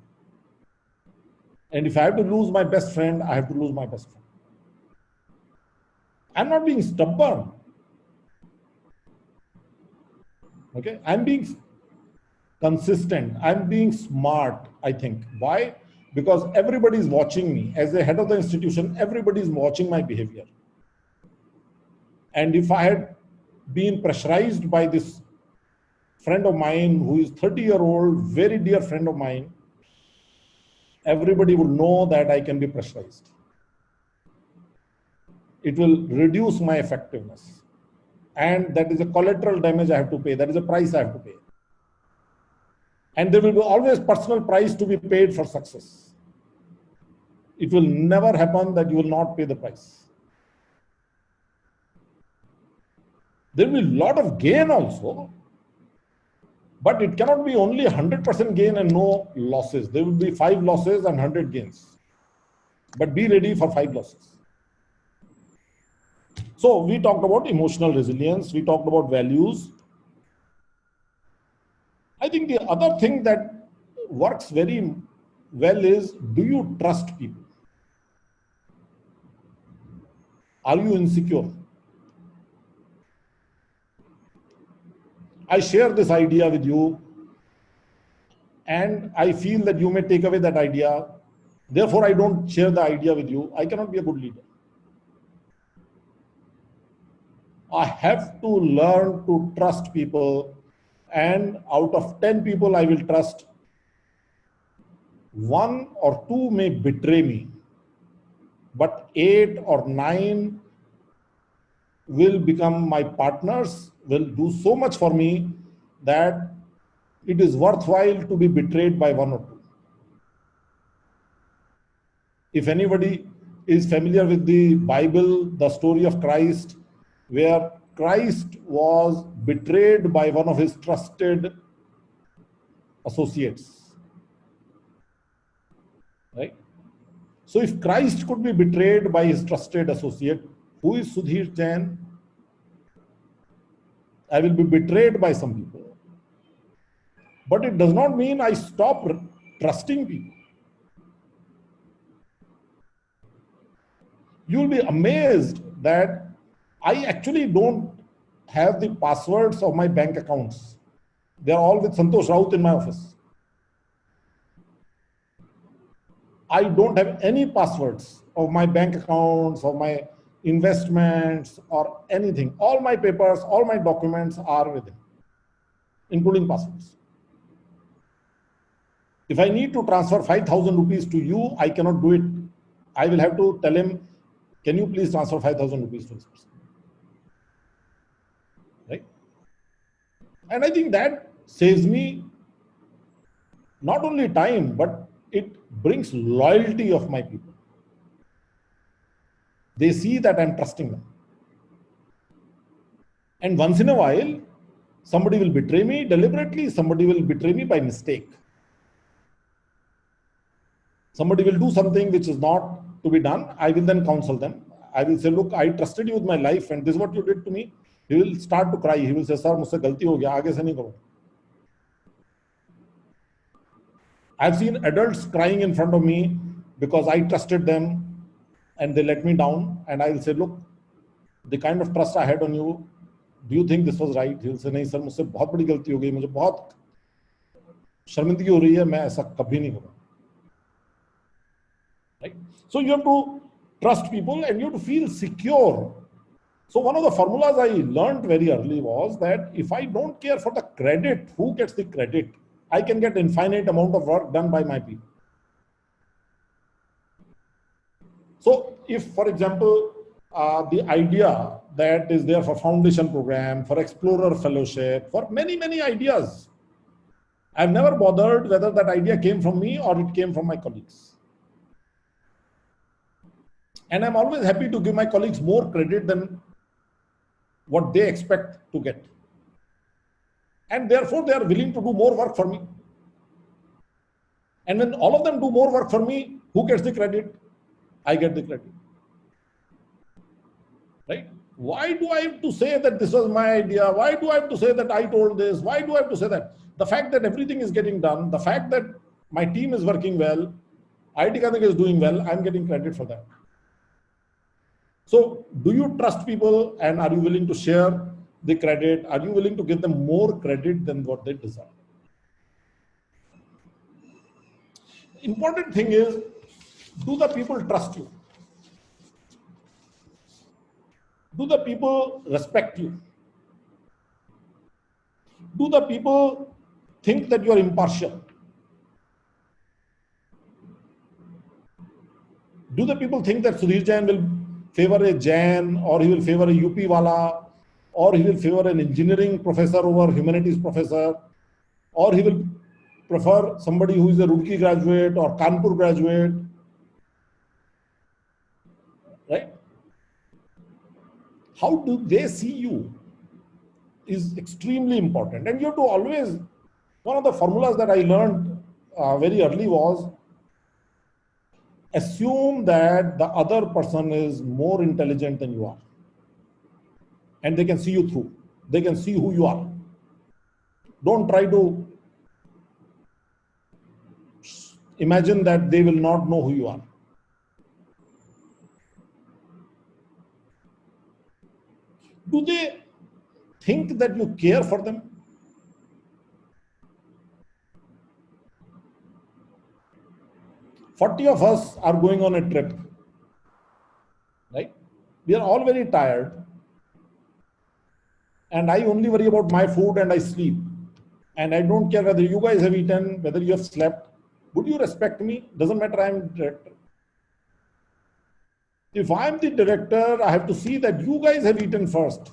And if I have to lose my best friend, I have to lose my best friend. I'm not being stubborn. Okay, I'm being consistent. I'm being smart, I think. Why? Because everybody is watching me. As the head of the institution, everybody is watching my behavior. And if I had been pressurized by this friend of mine who is 30-year-old, very dear friend of mine, everybody would know that I can be pressurized. It will reduce my effectiveness. And that is a collateral damage I have to pay. That is a price I have to pay. And there will be always personal price to be paid for success. It will never happen that you will not pay the price. There will be a lot of gain also, but it cannot be only 100% gain and no losses. There will be 5 losses and 100 gains. But be ready for 5 losses. So we talked about emotional resilience. We talked about values. I think the other thing that works very well is, do you trust people? Are you insecure? I share this idea with you and I feel that you may take away that idea. Therefore, I don't share the idea with you. I cannot be a good leader. I have to learn to trust people, and out of 10 people I will trust, 1 or 2 may betray me, but 8 or 9 will become my partners, will do so much for me that it is worthwhile to be betrayed by 1 or 2. If anybody is familiar with the Bible, the story of Christ, where Christ was betrayed by one of his trusted associates, right? So if Christ could be betrayed by his trusted associate, who is Sudhir Jain? I will be betrayed by some people. But it does not mean I stop trusting people. You will be amazed that I actually don't have the passwords of my bank accounts. They are all with Santosh Raut in my office. I don't have any passwords of my bank accounts, of my investments or anything. All my papers, all my documents are with him, including passwords. If I need to transfer 5,000 rupees to you, I cannot do it. I will have to tell him, can you please transfer 5,000 rupees to this person? Right? And I think that saves me not only time, but it brings loyalty of my people. They see that I'm trusting them. And once in a while, somebody will betray me deliberately, somebody will betray me by mistake. Somebody will do something which is not to be done. I will then counsel them. I will say, look, I trusted you with my life and this is what you did to me. He will start to cry. He will say, sir, mujhse galti ho gaya, aage se nahi karo. I've seen adults crying in front of me because I trusted them and they let me down. And I will say, look, the kind of trust I had on you do you think this was right? He'll say, नहीं sir, मुझसे बहुत बड़ी गलती हो गई, मुझे बहुत शर्मिंदगी हो रही है, मैं ऐसा कभी नहीं करूँगा. Right? So you have to trust people and you have to feel secure. So one of the formulas I learned very early was that if I don't care for the credit, who gets the credit? I can get infinite amount of work done by my people. So if, for example, the idea that is there for foundation program, for explorer fellowship, for many, many ideas, I've never bothered whether that idea came from me or it came from my colleagues. And I'm always happy to give my colleagues more credit than what they expect to get. And therefore, they are willing to do more work for me. And when all of them do more work for me, who gets the credit? I get the credit. Right? Why do I have to say that this was my idea? Why do I have to say that I told this? Why do I have to say that? The fact that everything is getting done, the fact that my team is working well, IIT Kanpur is doing well, I'm getting credit for that. So, do you trust people and are you willing to share the credit? Are you willing to give them more credit than what they deserve? Important thing is, do the people trust you? Do the people respect you? Do the people think that you are impartial? Do the people think that Sudhir Jain will favor a Jain, or he will favor a UP wala, or he will favor an engineering professor over humanities professor, or he will prefer somebody who is a Roorkee graduate or Kanpur graduate, right? How do they see you is extremely important. And you have to always, one of the formulas that I learned very early was, assume that the other person is more intelligent than you are. And they can see you through. They can see who you are. Don't try to imagine that they will not know who you are. Do they think that you care for them? "40 of us are going on a trip, right? We are all very tired, and I only worry about my food and I sleep. And I don't care whether you guys have eaten, whether you have slept. Would you respect me? Doesn't matter, I'm director. If I'm the director, I have to see that you guys have eaten first.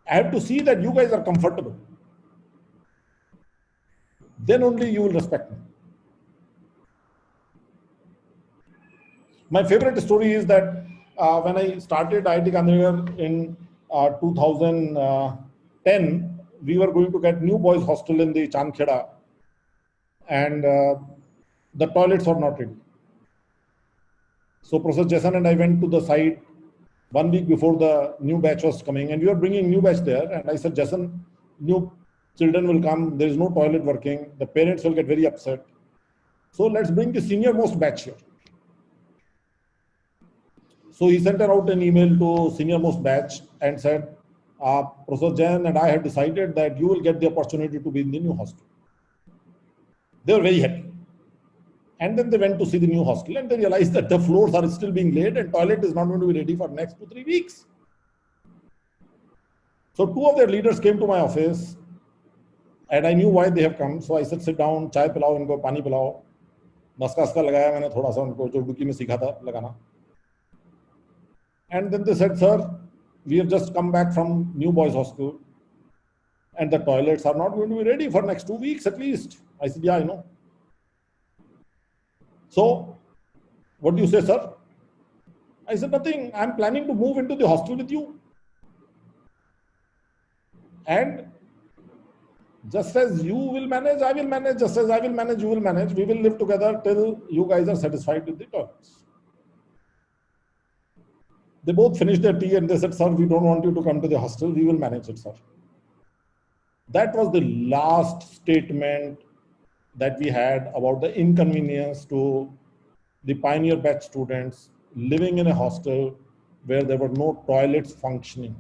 I have to see that you guys are comfortable. Then only you will respect me." My favorite story is that when I started IIT Kanpur in 2010, we were going to get new boys hostel in the Chandkheda, and the toilets were not ready. So Professor Jason and I went to the site 1 week before the new batch was coming, and we were bringing new batch there. And I said, "Jason, new children will come. There is no toilet working. The parents will get very upset. So let's bring the senior most batch here." So he sent out an email to senior most batch and said, "Professor Jain and I have decided that you will get the opportunity to be in the new hostel." They were very happy. And then they went to see the new hostel and they realized that the floors are still being laid and toilet is not going to be ready for next 2-3 weeks. So 2 of their leaders came to my office and I knew why they have come. So I said, "Sit down, chai pilao, inko pani pilao." Maska lagaya maine thoda sa unko jo Duki mein sikha tha lagana. And then they said, "Sir, we have just come back from new boys hostel and the toilets are not going to be ready for next 2 weeks at least." I said, "Yeah, I know. So what do you say, sir?" I said, "Nothing. I'm planning to move into the hostel with you. And just as you will manage, I will manage. Just as I will manage, you will manage. We will live together till you guys are satisfied with the toilets." They both finished their tea and they said, "Sir, we don't want you to come to the hostel. We will manage it, sir." That was the last statement that we had about the inconvenience to the pioneer batch students living in a hostel where there were no toilets functioning.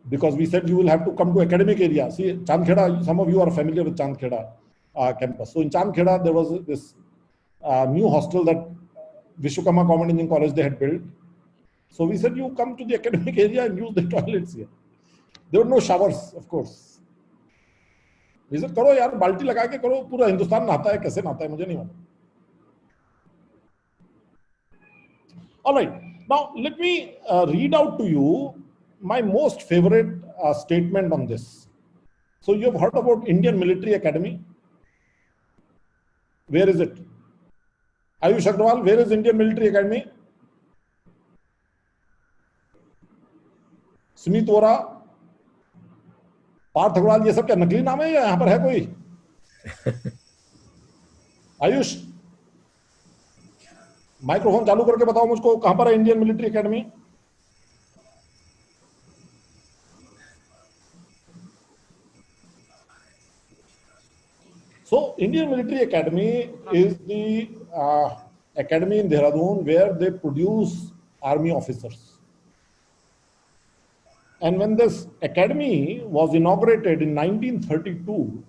Because we said you will have to come to academic area. See, Chandkheda, some of you are familiar with Chandkheda campus. So in Chandkheda, there was this new hostel that Vishwakarma Government Engineering College they had built. So we said, you come to the academic area and use the toilets here. There were no showers, of course. We said, करो यार, बाल्टी लगा के करो, पूरा हिंदुस्तान नहाता है, कैसे नहाता है मुझे नहीं मालूम. All right, now let me read out to you my most favorite statement on this. So you have heard about Indian Military Academy. Where is it? Ayush Agrawal, where is Indian Military Academy? Smith Vora, Partha Agarwal, ये सब क्या नकली नाम है या यहां पर है कोई? आयुष, माइक्रोफोन चालू करके बताओ मुझको, कहां पर है Indian military academy? So Indian Military Academy is the academy in Dehradun where they produce army officers. And when this academy was inaugurated in 1932,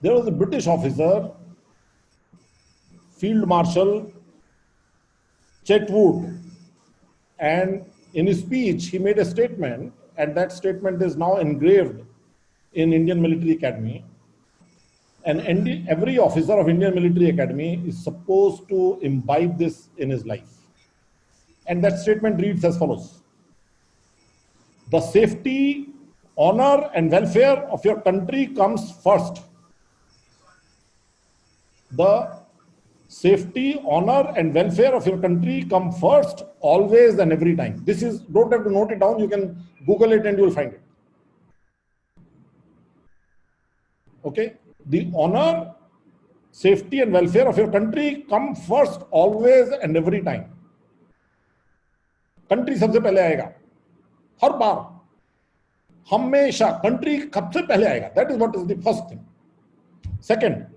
there was a British officer, Field Marshal Chetwood, and in his speech he made a statement, and that statement is now engraved in Indian Military Academy. And every officer of Indian Military Academy is supposed to imbibe this in his life. And that statement reads as follows: the safety, honor, and welfare of your country comes first. The safety, honor, and welfare of your country come first, always and every time. This is, don't have to note it down, you can Google it and you will find it. Okay? The honor, safety, and welfare of your country come first, always and every time. Country सबसे पहले आएगा, हर बार, हमेशा country सबसे पहले आएगा. That is what is the first thing. Second,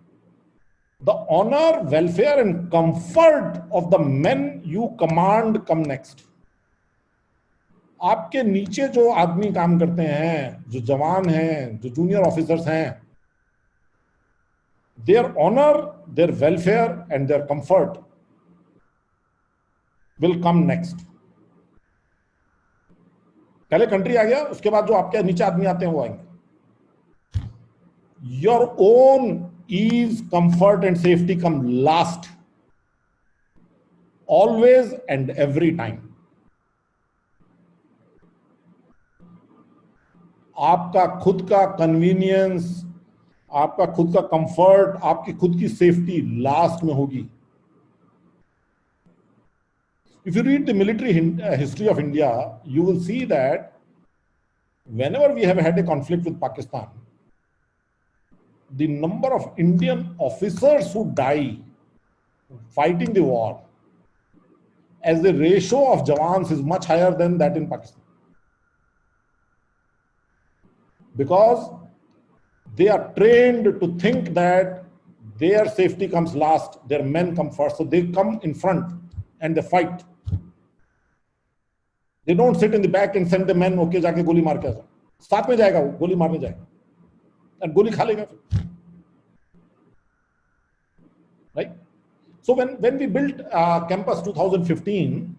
the honor, welfare, and comfort of the men you command come next. आपके नीचे जो आदमी काम करते हैं, जो जवान हैं, जो जूनियर ऑफिसर्स हैं, their honor, their welfare, and their comfort will come next. पहले कंट्री आ गया, उसके बाद जो आपके नीचे आदमी आते हैं वो आएंगे. Your own ease, comfort, and safety come last, always and every time. आपका खुद का कन्वीनियंस, आपका खुद का कंफर्ट, आपकी खुद की सेफ्टी लास्ट में होगी. If you read the military history of India, you will see that whenever we have had a conflict with Pakistan, the number of Indian officers who die fighting the war as the ratio of jawans is much higher than that in Pakistan. Because they are trained to think that their safety comes last, their men come first. So they come in front and they fight. They don't sit in the back and send the men, okay, जाके गोली मार के आ जाओ. साथ में जाएगा वो, गोली मारने जाएगा. And गोली खा लेगा फिर. Right? So when we built campus 2015,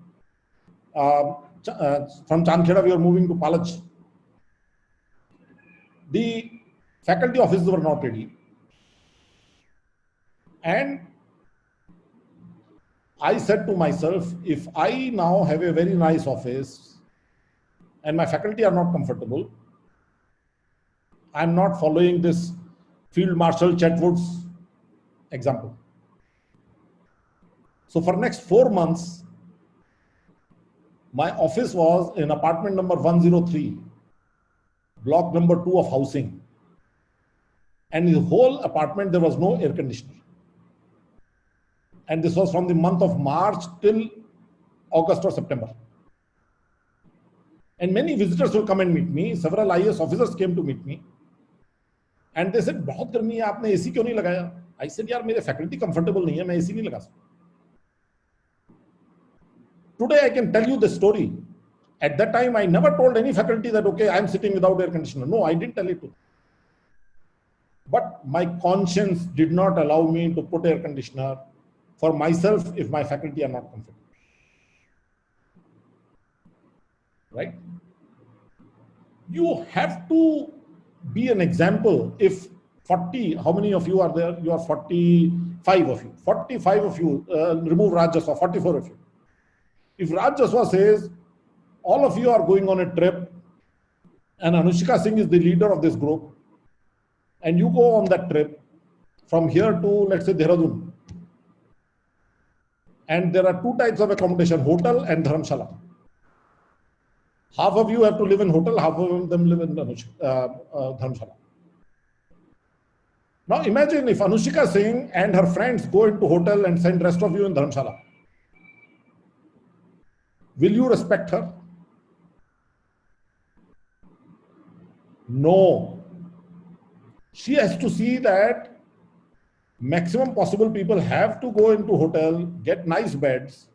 from Chandkheda we were moving to Palach. The faculty offices were not ready. And I said to myself, if I now have a very nice office and my faculty are not comfortable, I'm not following this Field Marshal Chetwood's example. So for next 4 months, my office was in apartment number 103, block number 2 of housing. And in the whole apartment, there was no air conditioner. And this was from the month of March till August or September. And many visitors will come and meet me. Several IAS officers came to meet me. And they said, बहुत गर्मी है, आपने AC क्यों नहीं लगाया? I said, यार मेरे faculty comfortable नहीं है, मैं AC नहीं लगा सकता. Today I can tell you the story. At that time, I never told any faculty that, okay, I'm sitting without air conditioner. No, I didn't tell it to. But my conscience did not allow me to put air conditioner for myself if my faculty are not comfortable. Right? You have to be an example. If 40, how many of you are there? You are 45 of you. 45 of you, remove Raj Jaswal, 44 of you. If Raj Jaswal says, all of you are going on a trip and Anushika Singh is the leader of this group, and you go on that trip from here to, let's say, Dehradun, and there are two types of accommodation, hotel and dharamshala. Half of you have to live in hotel, half of them live in dharamshala. Now imagine if Anushika Singh and her friends go into hotel and send rest of you in dharamshala. Will you respect her? No. She has to see that maximum possible people have to go into hotel, get nice beds,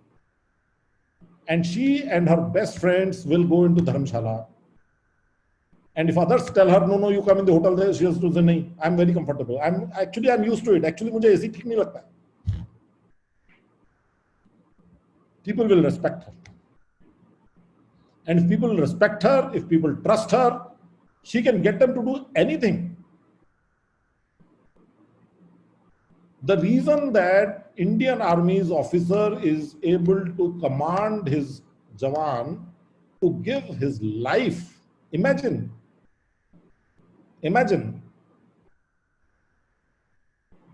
and she and her best friends will go into dharamshala. And if others tell her, no, you come in the hotel there, she has to say, no, I'm very comfortable. I'm used to it. Actually, मुझे ऐसी ठीक नहीं लगता. People will respect her. And if people respect her, if people trust her, she can get them to do anything. The reason that Indian Army's officer is able to command his Jawan to give his life, imagine,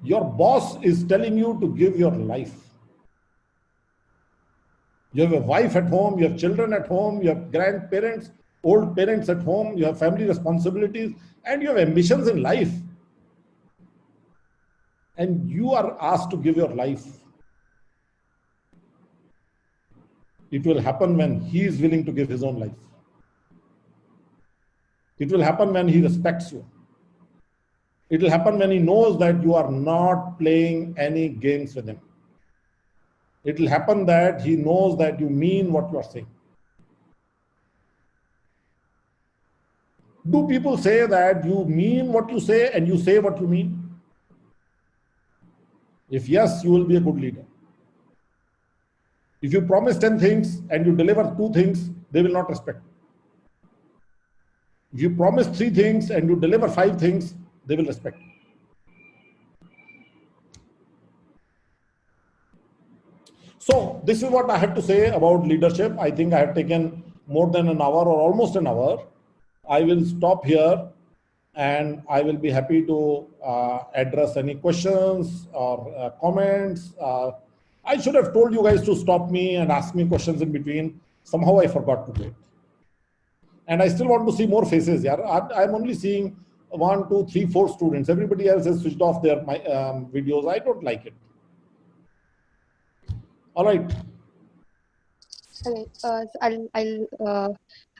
your boss is telling you to give your life. You have a wife at home, you have children at home, you have grandparents, old parents at home, you have family responsibilities, and you have ambitions in life. And you are asked to give your life. It will happen when he is willing to give his own life. It will happen when he respects you. It will happen when he knows that you are not playing any games with him. It will happen that he knows that you mean what you are saying. Do people say that you mean what you say and you say what you mean? If yes, you will be a good leader. If you promise 10 things and you deliver 2 things, they will not respect you. If you promise 3 things and you deliver 5 things, they will respect you. So this is what I have to say about leadership. I think I have taken more than an hour or almost an hour. I will stop here and I will be happy to address any questions or comments. I should have told you guys to stop me and ask me questions in between. Somehow I forgot to do it. And I still want to see more faces. Yeah, I'm only seeing 1, 2, 3, 4 students. Everybody else has switched off their videos. I don't like it. All right. Okay, so I'll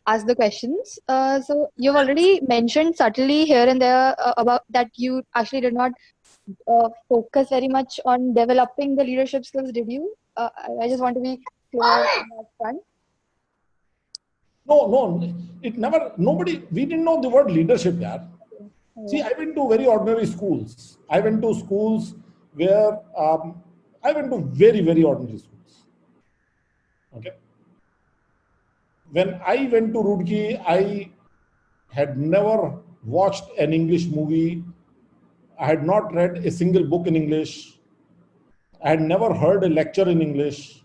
ask the questions. So you've already mentioned subtly here and there about that you actually did not focus very much on developing the leadership skills, did you? I just want to be clear on that front. No, it never, we didn't know the word leadership, yeah. See, I went to very ordinary schools. I went to schools where, I went to very, very ordinary schools. Okay. When I went to Roorkee, I had never watched an English movie. I had not read a single book in English. I had never heard a lecture in English.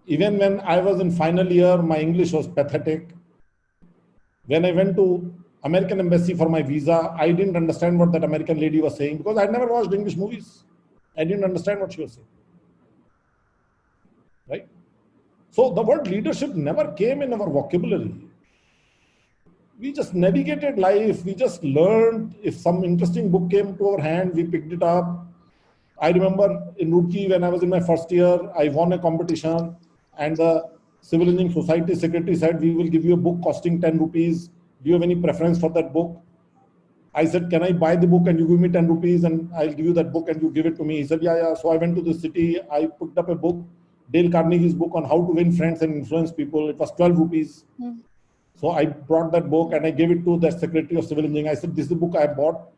Even when I was in final year, my English was pathetic. When I went to American Embassy for my visa, I didn't understand what that American lady was saying because I had never watched English movies. I didn't understand what she was saying. Right? So the word leadership never came in our vocabulary. We just navigated life. We just learned. If some interesting book came to our hand, we picked it up. I remember in Roorkee, when I was in my first year, I won a competition and the Civil Engineering Society secretary said, we will give you a book costing 10 rupees. Do you have any preference for that book? I said, can I buy the book and you give me 10 rupees and I'll give you that book and you give it to me? He said, yeah. So I went to the city. I picked up a book Dale Carnegie's book on how to win friends and influence people. It was 12 rupees. So I brought that book and I gave it to the Secretary of Civil Engineering. I said, this is the book I bought.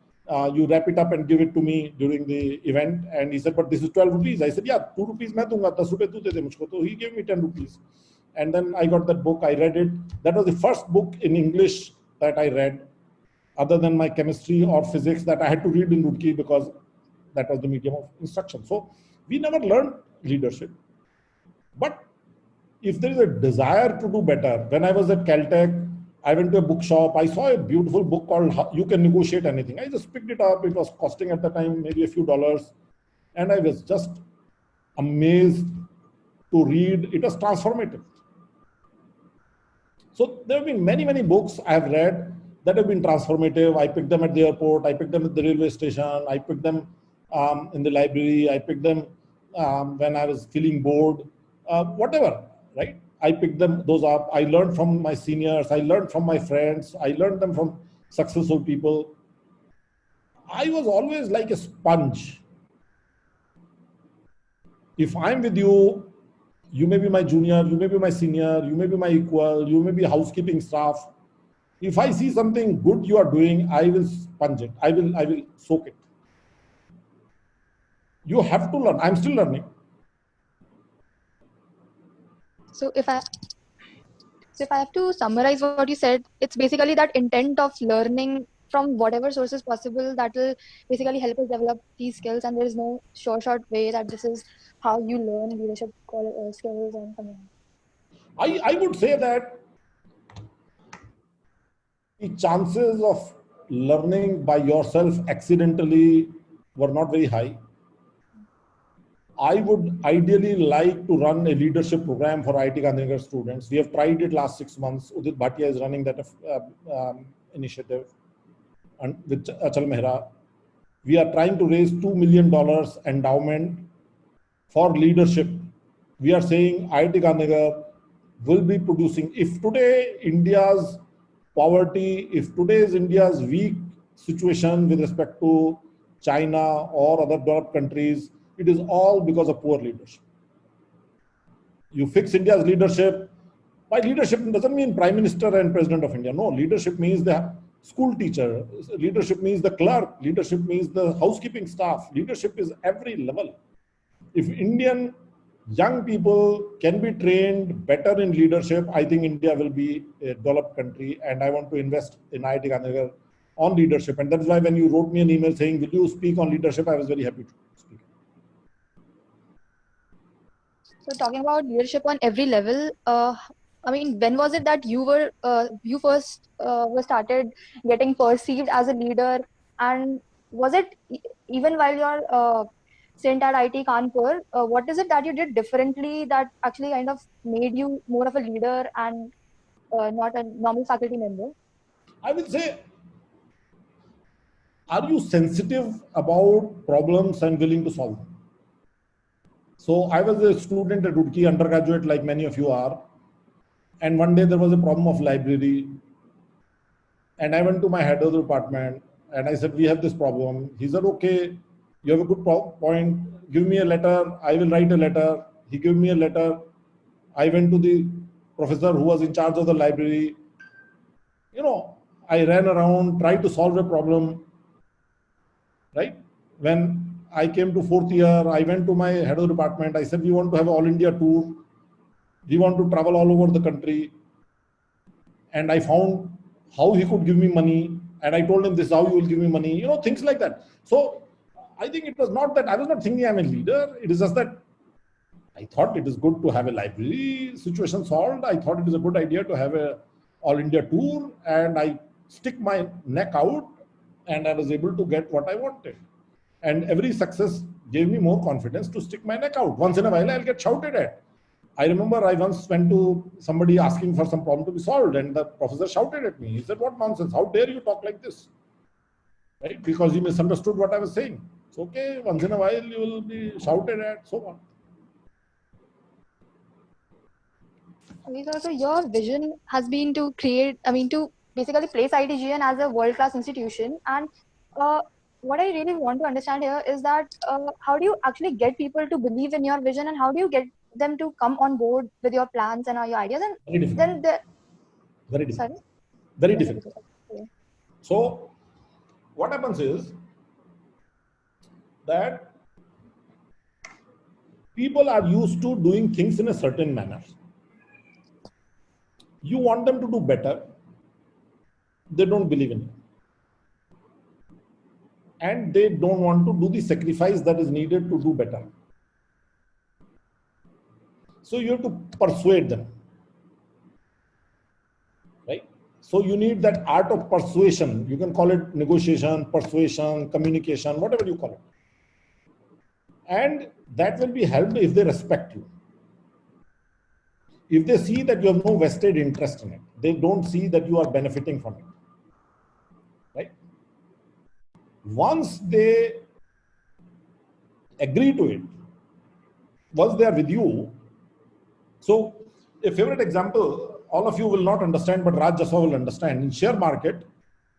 You wrap it up and give it to me during the event. And he said, but this is 12 rupees. I said, yeah, 2 rupees main dunga, 10 rupees tu de de mujhko. So he gave me 10 rupees. And then I got that book, I read it. That was the first book in English that I read, other than my chemistry or physics, that I had to read in Roorkee because that was the medium of instruction. So we never learned leadership. But if there is a desire to do better, when I was at Caltech, I went to a bookshop, I saw a beautiful book called You Can Negotiate Anything. I just picked it up. It was costing at the time maybe a few dollars. And I was just amazed to read. It was transformative. So there have been many, many books I have read that have been transformative. I picked them at the airport. I picked them at the railway station. I picked them in the library. I picked them when I was feeling bored, whatever, right? I picked those up. I learned from my seniors. I learned from my friends. I learned them from successful people. I was always like a sponge. If I'm with you, you may be my junior, you may be my senior, you may be my equal, you may be housekeeping staff. If I see something good you are doing, I will sponge it. I will soak it. You have to learn. I'm still learning. So if I have to summarize what you said, it's basically that intent of learning from whatever sources possible that will basically help us develop these skills, and there is no short way that this is how you learn leadership skills and something. I would say that the chances of learning by yourself accidentally were not very high. I would ideally like to run a leadership program for IIT Gandhinagar students. We have tried it last 6 months. Udit Bhatia is running that initiative and with Achal Mehra. We are trying to raise $2 million endowment for leadership. We are saying IIT Gandhinagar will be producing, if today India's poverty, if today is India's weak situation with respect to China or other developed countries, it is all because of poor leadership. You fix India's leadership. By leadership doesn't mean Prime Minister and President of India. No, leadership means the school teacher. Leadership means the clerk. Leadership means the housekeeping staff. Leadership is every level. If Indian young people can be trained better in leadership, I think India will be a developed country. And I want to invest in IIT Gandhinagar on leadership. And that's why when you wrote me an email saying, will you speak on leadership? I was very happy to speak. So talking about leadership on every level, I mean, when was it that you first were started getting perceived as a leader, and was it even while you're stint at IIT Kanpur, what is it that you did differently that actually kind of made you more of a leader and not a normal faculty member? I will say, are you sensitive about problems and willing to solve them? So I was a student at Roorkee, undergraduate like many of you are. And one day there was a problem of library. And I went to my head of the department and I said, we have this problem. He said, okay, you have a good point. Give me a letter. I will write a letter. He gave me a letter. I went to the professor who was in charge of the library. You know, I ran around, tried to solve a problem, right? When I came to 4th year, I went to my head of the department. I said, we want to have an all India tour. We want to travel all over the country. And I found how he could give me money. And I told him, this is how you will give me money. You know, things like that. So I think it was not that, I was not thinking I'm a leader. It is just that I thought it is good to have a library situation solved. I thought it is a good idea to have a all India tour. And I stick my neck out and I was able to get what I wanted. And every success gave me more confidence to stick my neck out. Once in a while, I'll get shouted at. I remember I once went to somebody asking for some problem to be solved and the professor shouted at me. He said, what nonsense? How dare you talk like this? Right? Because he misunderstood what I was saying. It's okay. Once in a while, you will be shouted at, so on. Okay, so your vision has been to to basically place IITGN as a world-class institution. And what I really want to understand here is that how do you actually get people to believe in your vision, and how do you get them to come on board with your plans and your ideas, and Very difficult. then the Very difficult. sorry. Very difficult. Okay. So what happens is that people are used to doing things in a certain manner. You want them to do better, they don't believe in it. And they don't want to do the sacrifice that is needed to do better. So you have to persuade them, right? So you need that art of persuasion. You can call it negotiation, persuasion, communication, whatever you call it. And that will be helped if they respect you. If they see that you have no vested interest in it, they don't see that you are benefiting from it, right? Once they agree to it, once they are with you, so a favorite example, all of you will not understand, but Raj Jaswal will understand. In share market,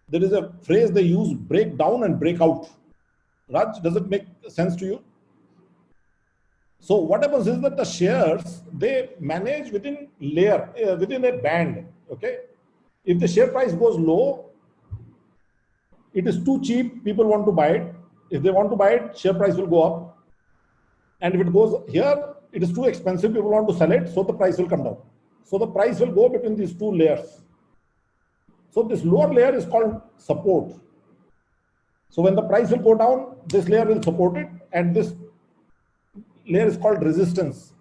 there is a phrase they use, break down and break out. Raj, does it make sense to you? So what happens is that the shares, they manage within within a band, okay? If the share price goes low, it is too cheap, people want to buy it. If they want to buy it, share price will go up. And if it goes here, it is too expensive, people want to sell it, so the price will come down. So the price will go between these two layers. So this lower layer is called support. So when the price will go down, this layer will support it, and this layer is called resistance.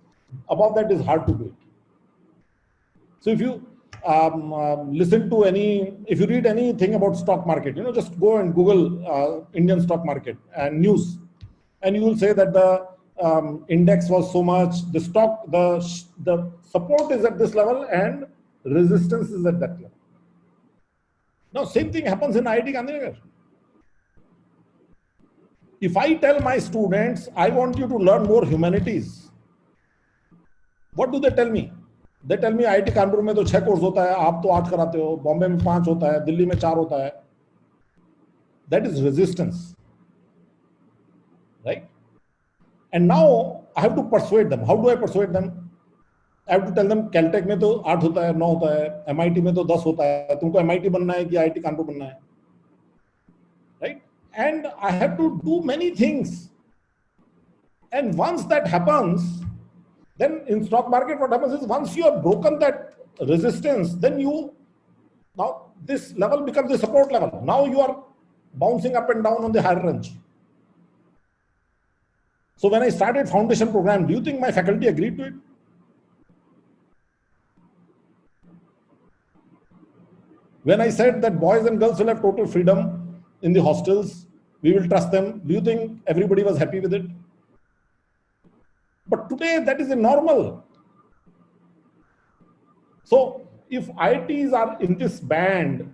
Above that is hard to do it. So if you listen to if you read anything about stock market, just go and Google Indian stock market and news, and you will say that the index was so much, the support is at this level and resistance is at that level. Now same thing happens in IIT Gandhinagar. If I tell my students, I want you to learn more humanities, what do they tell me? They tell me IIT Kanpur में तो 6 course होता है, आप तो 8 कराते हो, बॉम्बे में 5 होता है, दिल्ली में 4 होता है. That is resistance, right? And now I have to persuade them. How do I persuade them? I have to tell them Caltech में तो 8 होता है, 9 होता है, MIT में तो 10 होता है, तुमको MIT बनना है कि IIT Kanpur बनना है, right? And I have to do many things. And once that happens, then in stock market, what happens is once you have broken that resistance, then now this level becomes the support level. Now you are bouncing up and down on the higher range. So when I started foundation program, do you think my faculty agreed to it? When I said that boys and girls will have total freedom in the hostels, we will trust them, do you think everybody was happy with it? But today that is a normal. So if IITs are in this band,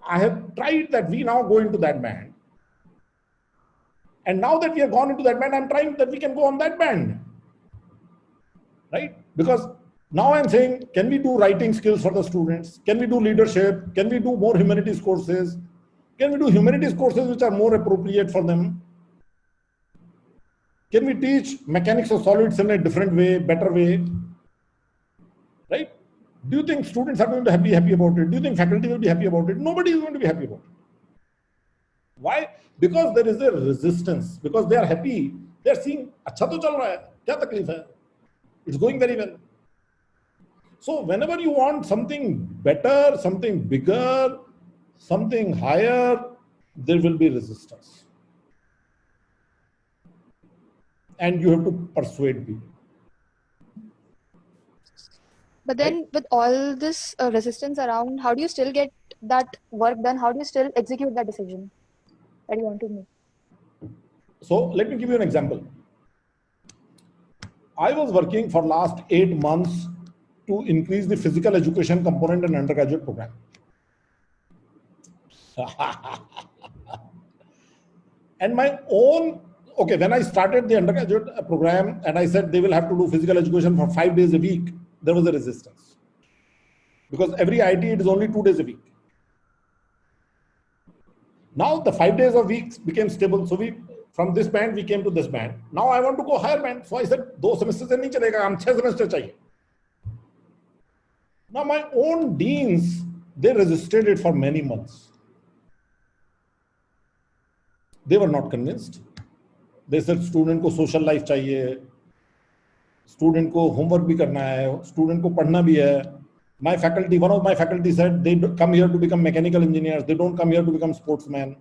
I have tried that we now go into that band. And now that we have gone into that band, I'm trying that we can go on that band, right? Because now I'm saying, can we do writing skills for the students? Can we do leadership? Can we do more humanities courses? Can we do humanities courses which are more appropriate for them? Can we teach mechanics of solids in a different way, better way, right? Do you think students are going to be happy about it? Do you think faculty will be happy about it? Nobody is going to be happy about it. Why? Because there is a resistance, because they are happy. They are seeing, अच्छा तो चल रहा है, क्या तकलीफ है? It's going very well. So whenever you want something better, something bigger, something higher, there will be resistance. And you have to persuade people. But then with all this resistance around, how do you still get that work done? How do you still execute that decision that you want to make? So let me give you an example. I was working for last 8 months to increase the physical education component in undergraduate program. And my own, okay, when I started the undergraduate program and I said they will have to do physical education for 5 days a week, there was a resistance. Because every IIT, it is only 2 days a week. Now the 5 days a week became stable. So From this band, we came to this band. Now I want to go higher band. So I said, 2 semesters se nahi chalega, hum 6 semesters chahiye. Now my own deans, they resisted it for many months. They were not convinced. They said, student ko social life chahiye, student ko homework bhi karna hai, student ko padhna bhi hai. My faculty, one of my faculty said, they come here to become mechanical engineers. They don't come here to become sportsmen.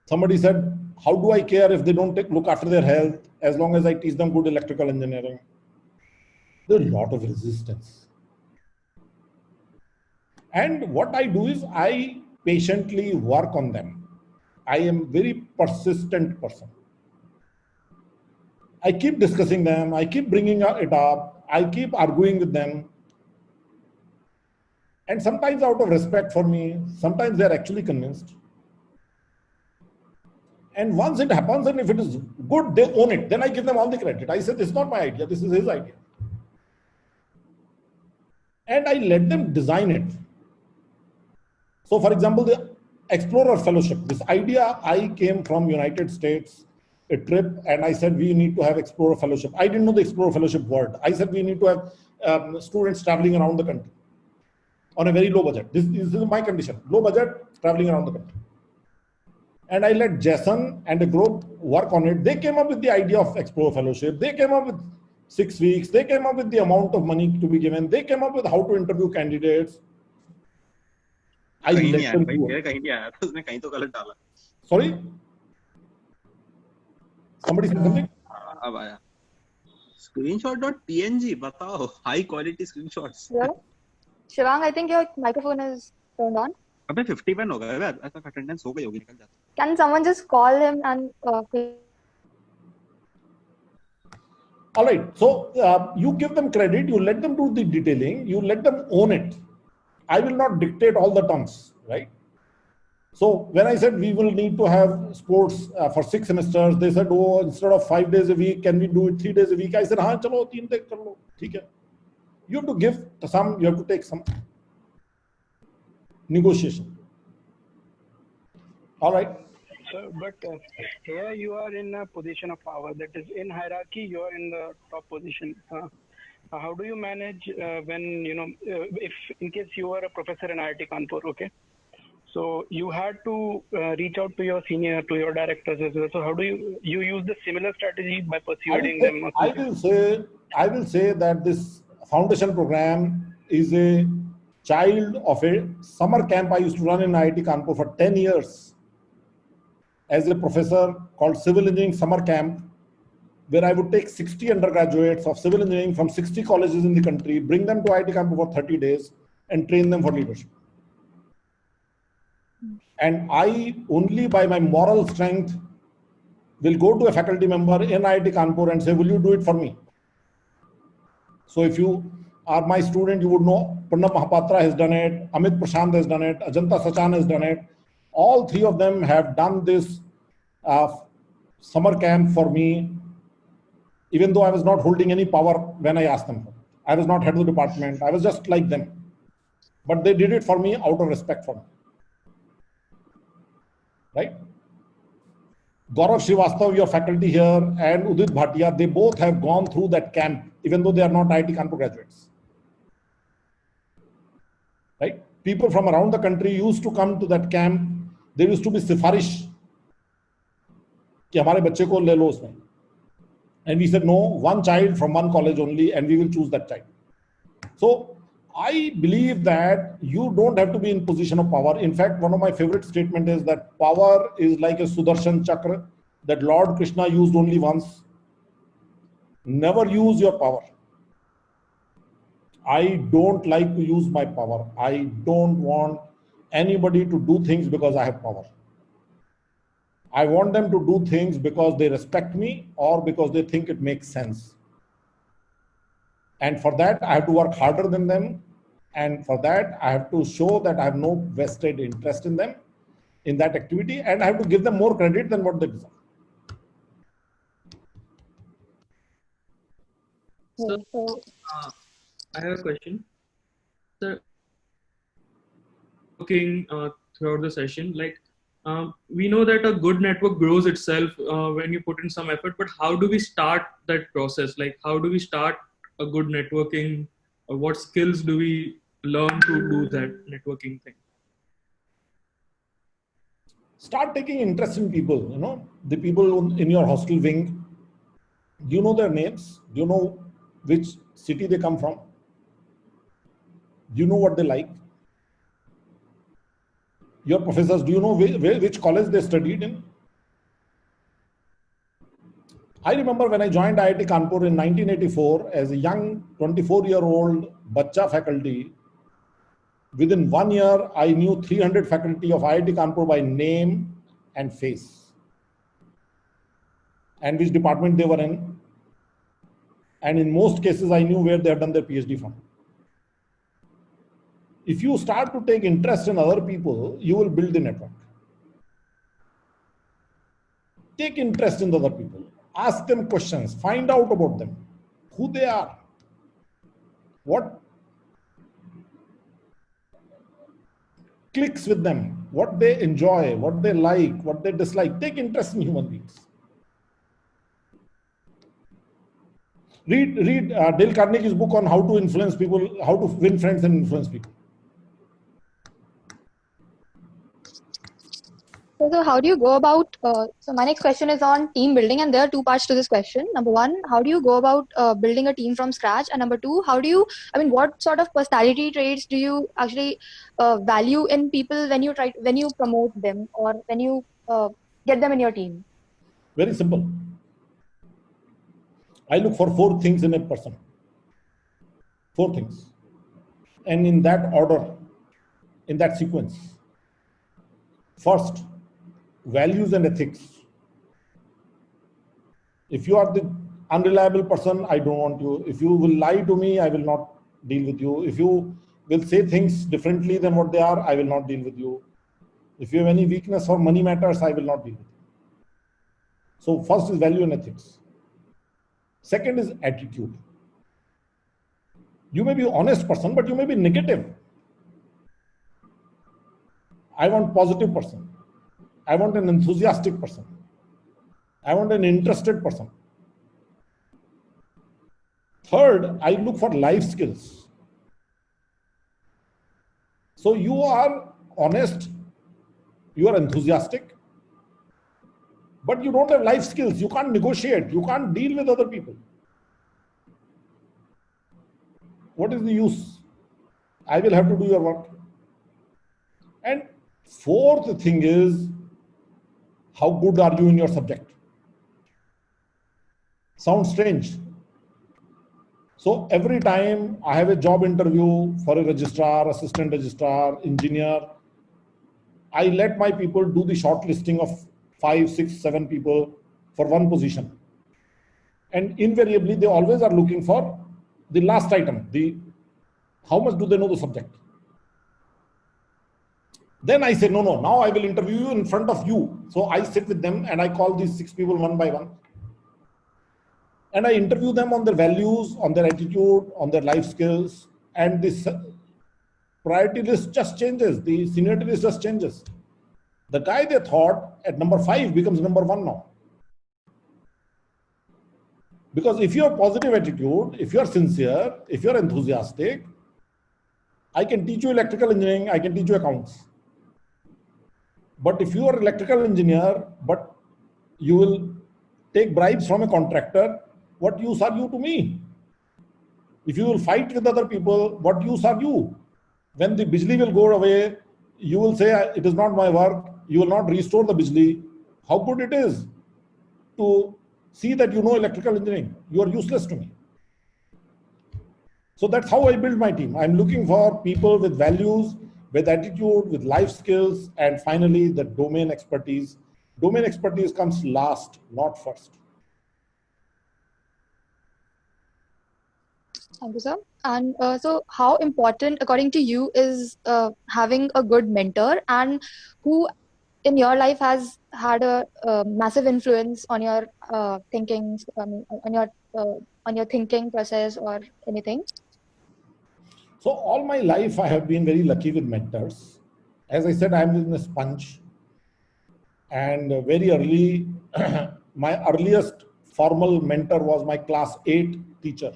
Somebody said, how do I care if they don't look after their health as long as I teach them good electrical engineering? There's a lot of resistance. And what I do is I patiently work on them. I am very persistent person. I keep discussing them. I keep bringing it up. I keep arguing with them. And sometimes out of respect for me, sometimes they're actually convinced. And once it happens, and if it is good, they own it. Then I give them all the credit. I said, this is not my idea. This is his idea. And I let them design it. So for example, the Explorer Fellowship, this idea, I came from United States, a trip, and I said, we need to have Explorer Fellowship. I didn't know the Explorer Fellowship word. I said, we need to have students traveling around the country on a very low budget. This is my condition, low budget, traveling around the country. And I let Jason and a group work on it. They came up with the idea of Explorer Fellowship. They came up with 6 weeks. They came up with the amount of money to be given. They came up with how to interview candidates. I let them do it. Sorry? Somebody said something? Screenshot.png, batao. High quality screenshots. Yeah. Shivang, I think your microphone is turned on. अबे 50 pen हो गया है, ऐसा attendance हो गई होगी, निकल जाता. Can someone just call him and All right. So you give them credit, you let them do the detailing, you let them own it. I will not dictate all the terms, right? So when I said we will need to have sports for 6 semesters, they said, oh, instead of 5 days a week, can we do it 3 days a week? I said, हाँ चलो 3 day कर लो, ठीक है. You have to give some, you have to take some. Negotiation. All right. So, but here you are in a position of power. That is, in hierarchy, you are in the top position. How do you manage when, you know, if in case you are a professor in IIT Kanpur, okay? So you had to reach out to your senior, to your directors as well. So how do you use the similar strategy by persuading them? I will say that this foundation program is a child of a summer camp I used to run in IIT Kanpur for 10 years as a professor called Civil Engineering Summer Camp, where I would take 60 undergraduates of civil engineering from 60 colleges in the country, bring them to IIT Kanpur for 30 days and train them for leadership. And I only by my moral strength will go to a faculty member in IIT Kanpur and say, will you do it for me? So if you are my student, you would know Purnab Mahapatra has done it, Amit Prashant has done it, Ajanta Sachan has done it. All 3 of them have done this summer camp for me, even though I was not holding any power when I asked them. I was not head of the department. I was just like them. But they did it for me out of respect for me. Right? Gaurav Srivastav, your faculty here, and Udit Bhatia, they both have gone through that camp, even though they are not IIT Kanpur graduates. Right? People from around the country used to come to that camp. There used to be sifarish कि हमारे बच्चे को ले लो उसमें. And we said, no, one child from one college only, and we will choose that child. So I believe that you don't have to be in position of power. In fact, one of my favorite statements is that power is like a Sudarshan Chakra that Lord Krishna used only once. Never use your power. I don't like to use my power. I don't want anybody to do things because I have power. I want them to do things because they respect me or because they think it makes sense. And for that, I have to work harder than them. And for that, I have to show that I have no vested interest in them, in that activity, and I have to give them more credit than what they deserve. So, I have a question. Sir, looking throughout the session, like We know that a good network grows itself when you put in some effort, but how do we start that process? Like, how do we start a good networking? Or what skills do we learn to do that networking thing? Start taking interest in people, the people in your hostel wing. Do you know their names? Do you know which city they come from? Do you know what they like? Your professors, do you know which college they studied in? I remember when I joined IIT Kanpur in 1984 as a young 24-year-old bacha faculty. Within 1 year, I knew 300 faculty of IIT Kanpur by name and face, and which department they were in. And in most cases, I knew where they had done their PhD from. If you start to take interest in other people, you will build the network. Take interest in the other people. Ask them questions. Find out about them, who they are, what clicks with them, what they enjoy, what they like, what they dislike. Take interest in human beings. Read Dale Carnegie's book on how to influence people, how to win friends and influence people. So how do you go about, so my next question is on team building, and there are two parts to this question. Number one, how do you go about building a team from scratch? And number two, what sort of personality traits do you actually value in people when you promote them or when you get them in your team? Very simple. I look for 4 things in a person. 4 things. And in that order, in that sequence. First, values and ethics. If you are the unreliable person, I don't want you. If you will lie to me, I will not deal with you. If you will say things differently than what they are, I will not deal with you. If you have any weakness for money matters, I will not deal with you. So first is value and ethics. Second is attitude. You may be an honest person, but you may be negative. I want positive person. I want an enthusiastic person. I want an interested person. Third, I look for life skills. So you are honest, you are enthusiastic, but you don't have life skills. You can't negotiate. You can't deal with other people. What is the use? I will have to do your work. And fourth thing is, how good are you in your subject? Sounds strange. So every time I have a job interview for a registrar, assistant registrar, engineer, I let my people do the shortlisting of 5, 6, 7 people for one position. And invariably, they always are looking for the last item, how much do they know the subject? Then I say, no, now I will interview you in front of you. So I sit with them and I call these 6 people one by one. And I interview them on their values, on their attitude, on their life skills. And this priority list just changes. The seniority list just changes. The guy they thought at number 5 becomes number 1 now. Because if you have positive attitude, if you are sincere, if you are enthusiastic, I can teach you electrical engineering, I can teach you accounts. But if you are an electrical engineer, but you will take bribes from a contractor, what use are you to me? If you will fight with other people, what use are you? When the bijli will go away, you will say, it is not my work. You will not restore the bijli. How good it is to see that you know electrical engineering. You are useless to me. So that's how I build my team. I'm looking for people with values, with attitude, with life skills, and finally the domain expertise. Domain expertise comes last, not first. Thank you, sir. And so how important, according to you, is having a good mentor, and who in your life has had a massive influence on your thinking, on your thinking process or anything? So all my life, I have been very lucky with mentors. As I said, I'm in a sponge. And very early, my earliest formal mentor was my class 8 teacher,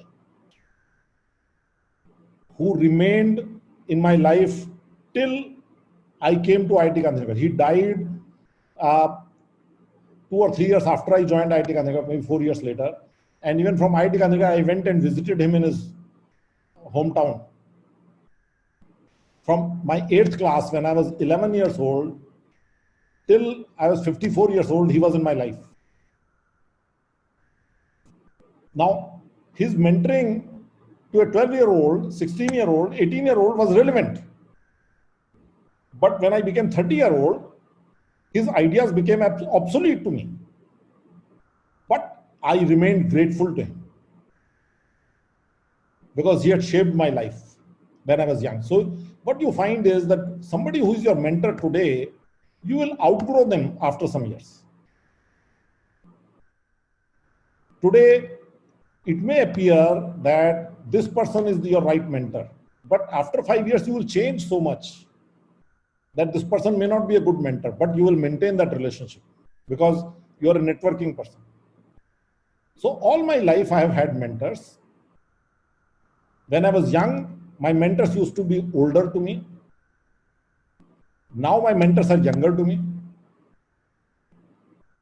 who remained in my life till I came to IIT Gandhinagar. He died 2 or 3 years after I joined IIT Gandhinagar, maybe 4 years later. And even from IIT Gandhinagar, I went and visited him in his hometown. From my 8th class, when I was 11 years old, till I was 54 years old, he was in my life. Now, his mentoring to a 12-year-old, 16-year-old, 18-year-old was relevant. But when I became 30-year-old, his ideas became obsolete to me. But I remained grateful to him because he had shaped my life when I was young. So what you find is that somebody who is your mentor today, you will outgrow them after some years. Today, it may appear that this person is your right mentor, but after 5 years, you will change so much that this person may not be a good mentor, but you will maintain that relationship because you are a networking person. So all my life, I have had mentors. When I was young, my mentors used to be older to me. Now my mentors are younger to me.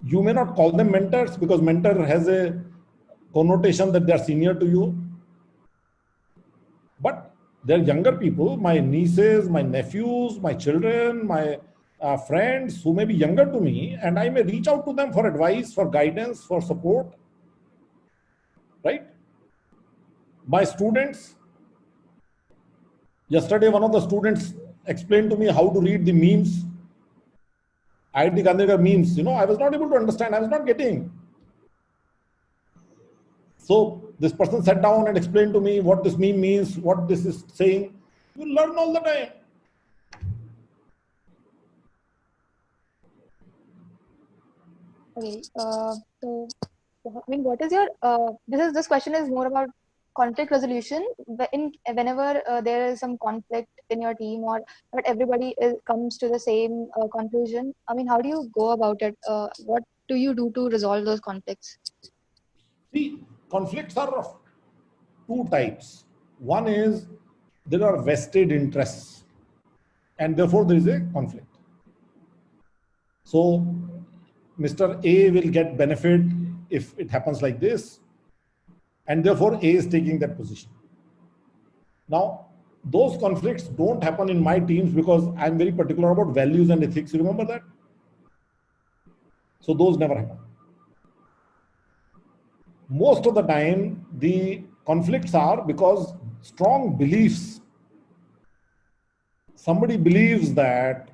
You may not call them mentors because mentor has a connotation that they are senior to you. But they're younger people, my nieces, my nephews, my children, my friends who may be younger to me, and I may reach out to them for advice, for guidance, for support. Right? My students, yesterday one of the students explained to me how to read the memes. IIT Gandhinagar memes, I was not able to understand, I was not getting. So this person sat down and explained to me what this meme means, what this is saying. You learn all the time. Okay. So, I mean, what is your? This question is more about conflict resolution. Whenever there is some conflict in your team, or not everybody comes to the same conclusion. I mean, how do you go about it? What do you do to resolve those conflicts? See, conflicts are of two types. One is there are vested interests, and therefore there is a conflict. So Mr. A will get benefit if it happens like this, and therefore A is taking that position. Now, those conflicts don't happen in my teams because I'm very particular about values and ethics. You remember that? So those never happen. Most of the time, the conflicts are because strong beliefs. Somebody believes that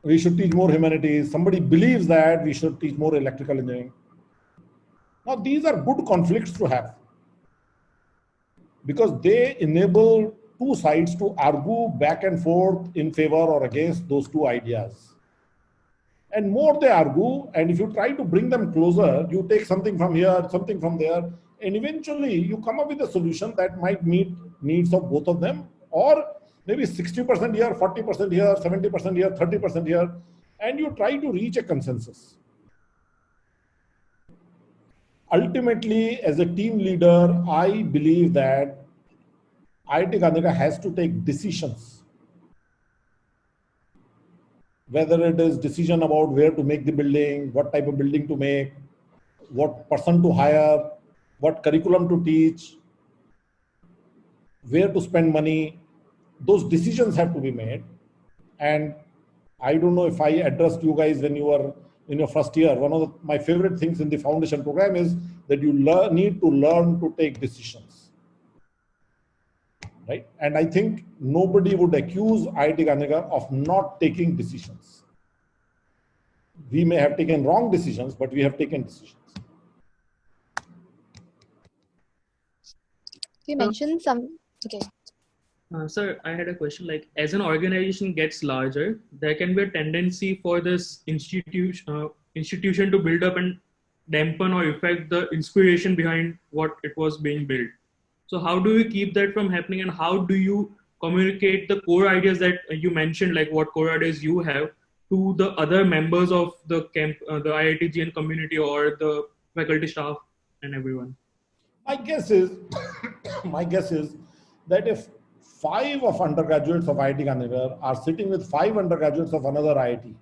we should teach more humanities. Somebody believes that we should teach more electrical engineering. Now, these are good conflicts to have because they enable two sides to argue back and forth in favor or against those two ideas. And more they argue, and if you try to bring them closer, you take something from here, something from there, and eventually you come up with a solution that might meet needs of both of them, or maybe 60% here, 40% here, 70% here, 30% here, and you try to reach a consensus. Ultimately, as a team leader, I believe that IIT Gandhinagar has to take decisions. Whether it is decision about where to make the building, what type of building to make, what person to hire, what curriculum to teach, where to spend money, those decisions have to be made. And I don't know if I addressed you guys when you were in your first year. One of my favorite things in the foundation program is that you need to learn to take decisions. Right? And I think nobody would accuse IIT Gandhinagar of not taking decisions. We may have taken wrong decisions, but we have taken decisions. You mentioned some. Okay. Sir, I had a question. Like, as an organization gets larger, there can be a tendency for this institution to build up and dampen or affect the inspiration behind what it was being built. So how do you keep that from happening, and how do you communicate the core ideas that you mentioned, like what core ideas you have, to the other members of the camp, the IITGN community or the faculty staff and everyone? My guess is, my guess is that if 5 of undergraduates of IIT Gandhinagar are sitting with 5 undergraduates of another IIT,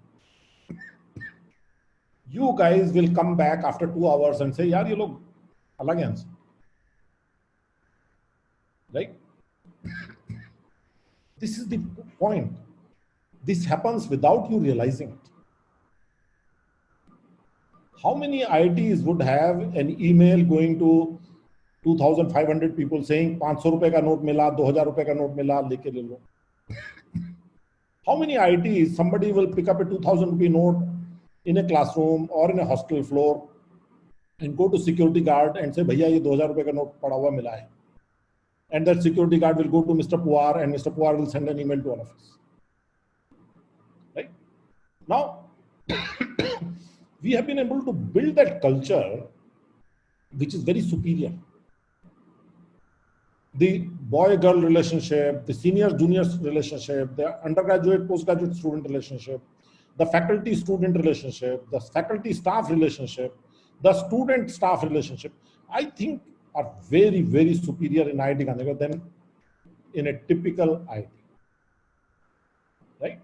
you guys will come back after 2 hours and say, "Yaar, ye log alag hain हमसे." Right? This is the point. This happens without you realizing it. How many IITs would have an email going to 2,500 people saying 500 रुपए का note मिला, 2,000 रुपए का note मिला, लेके ले लो? How many IITs somebody will pick up a 2,000 rupee note in a classroom or in a hostel floor and go to security guard and say, भैया ये 2,000 रुपए का नोट पड़ा हुआ मिला है? And that security guard will go to Mr. Puar and Mr. Puar will send an email to all of us. Right? Now, we have been able to build that culture which is very superior. The boy-girl relationship, the senior-junior relationship, the undergraduate-postgraduate student relationship, the faculty-student relationship, the faculty-staff relationship, the student-staff relationship, I think are very, very superior in IIT Gandhinagar than in a typical IIT. Right?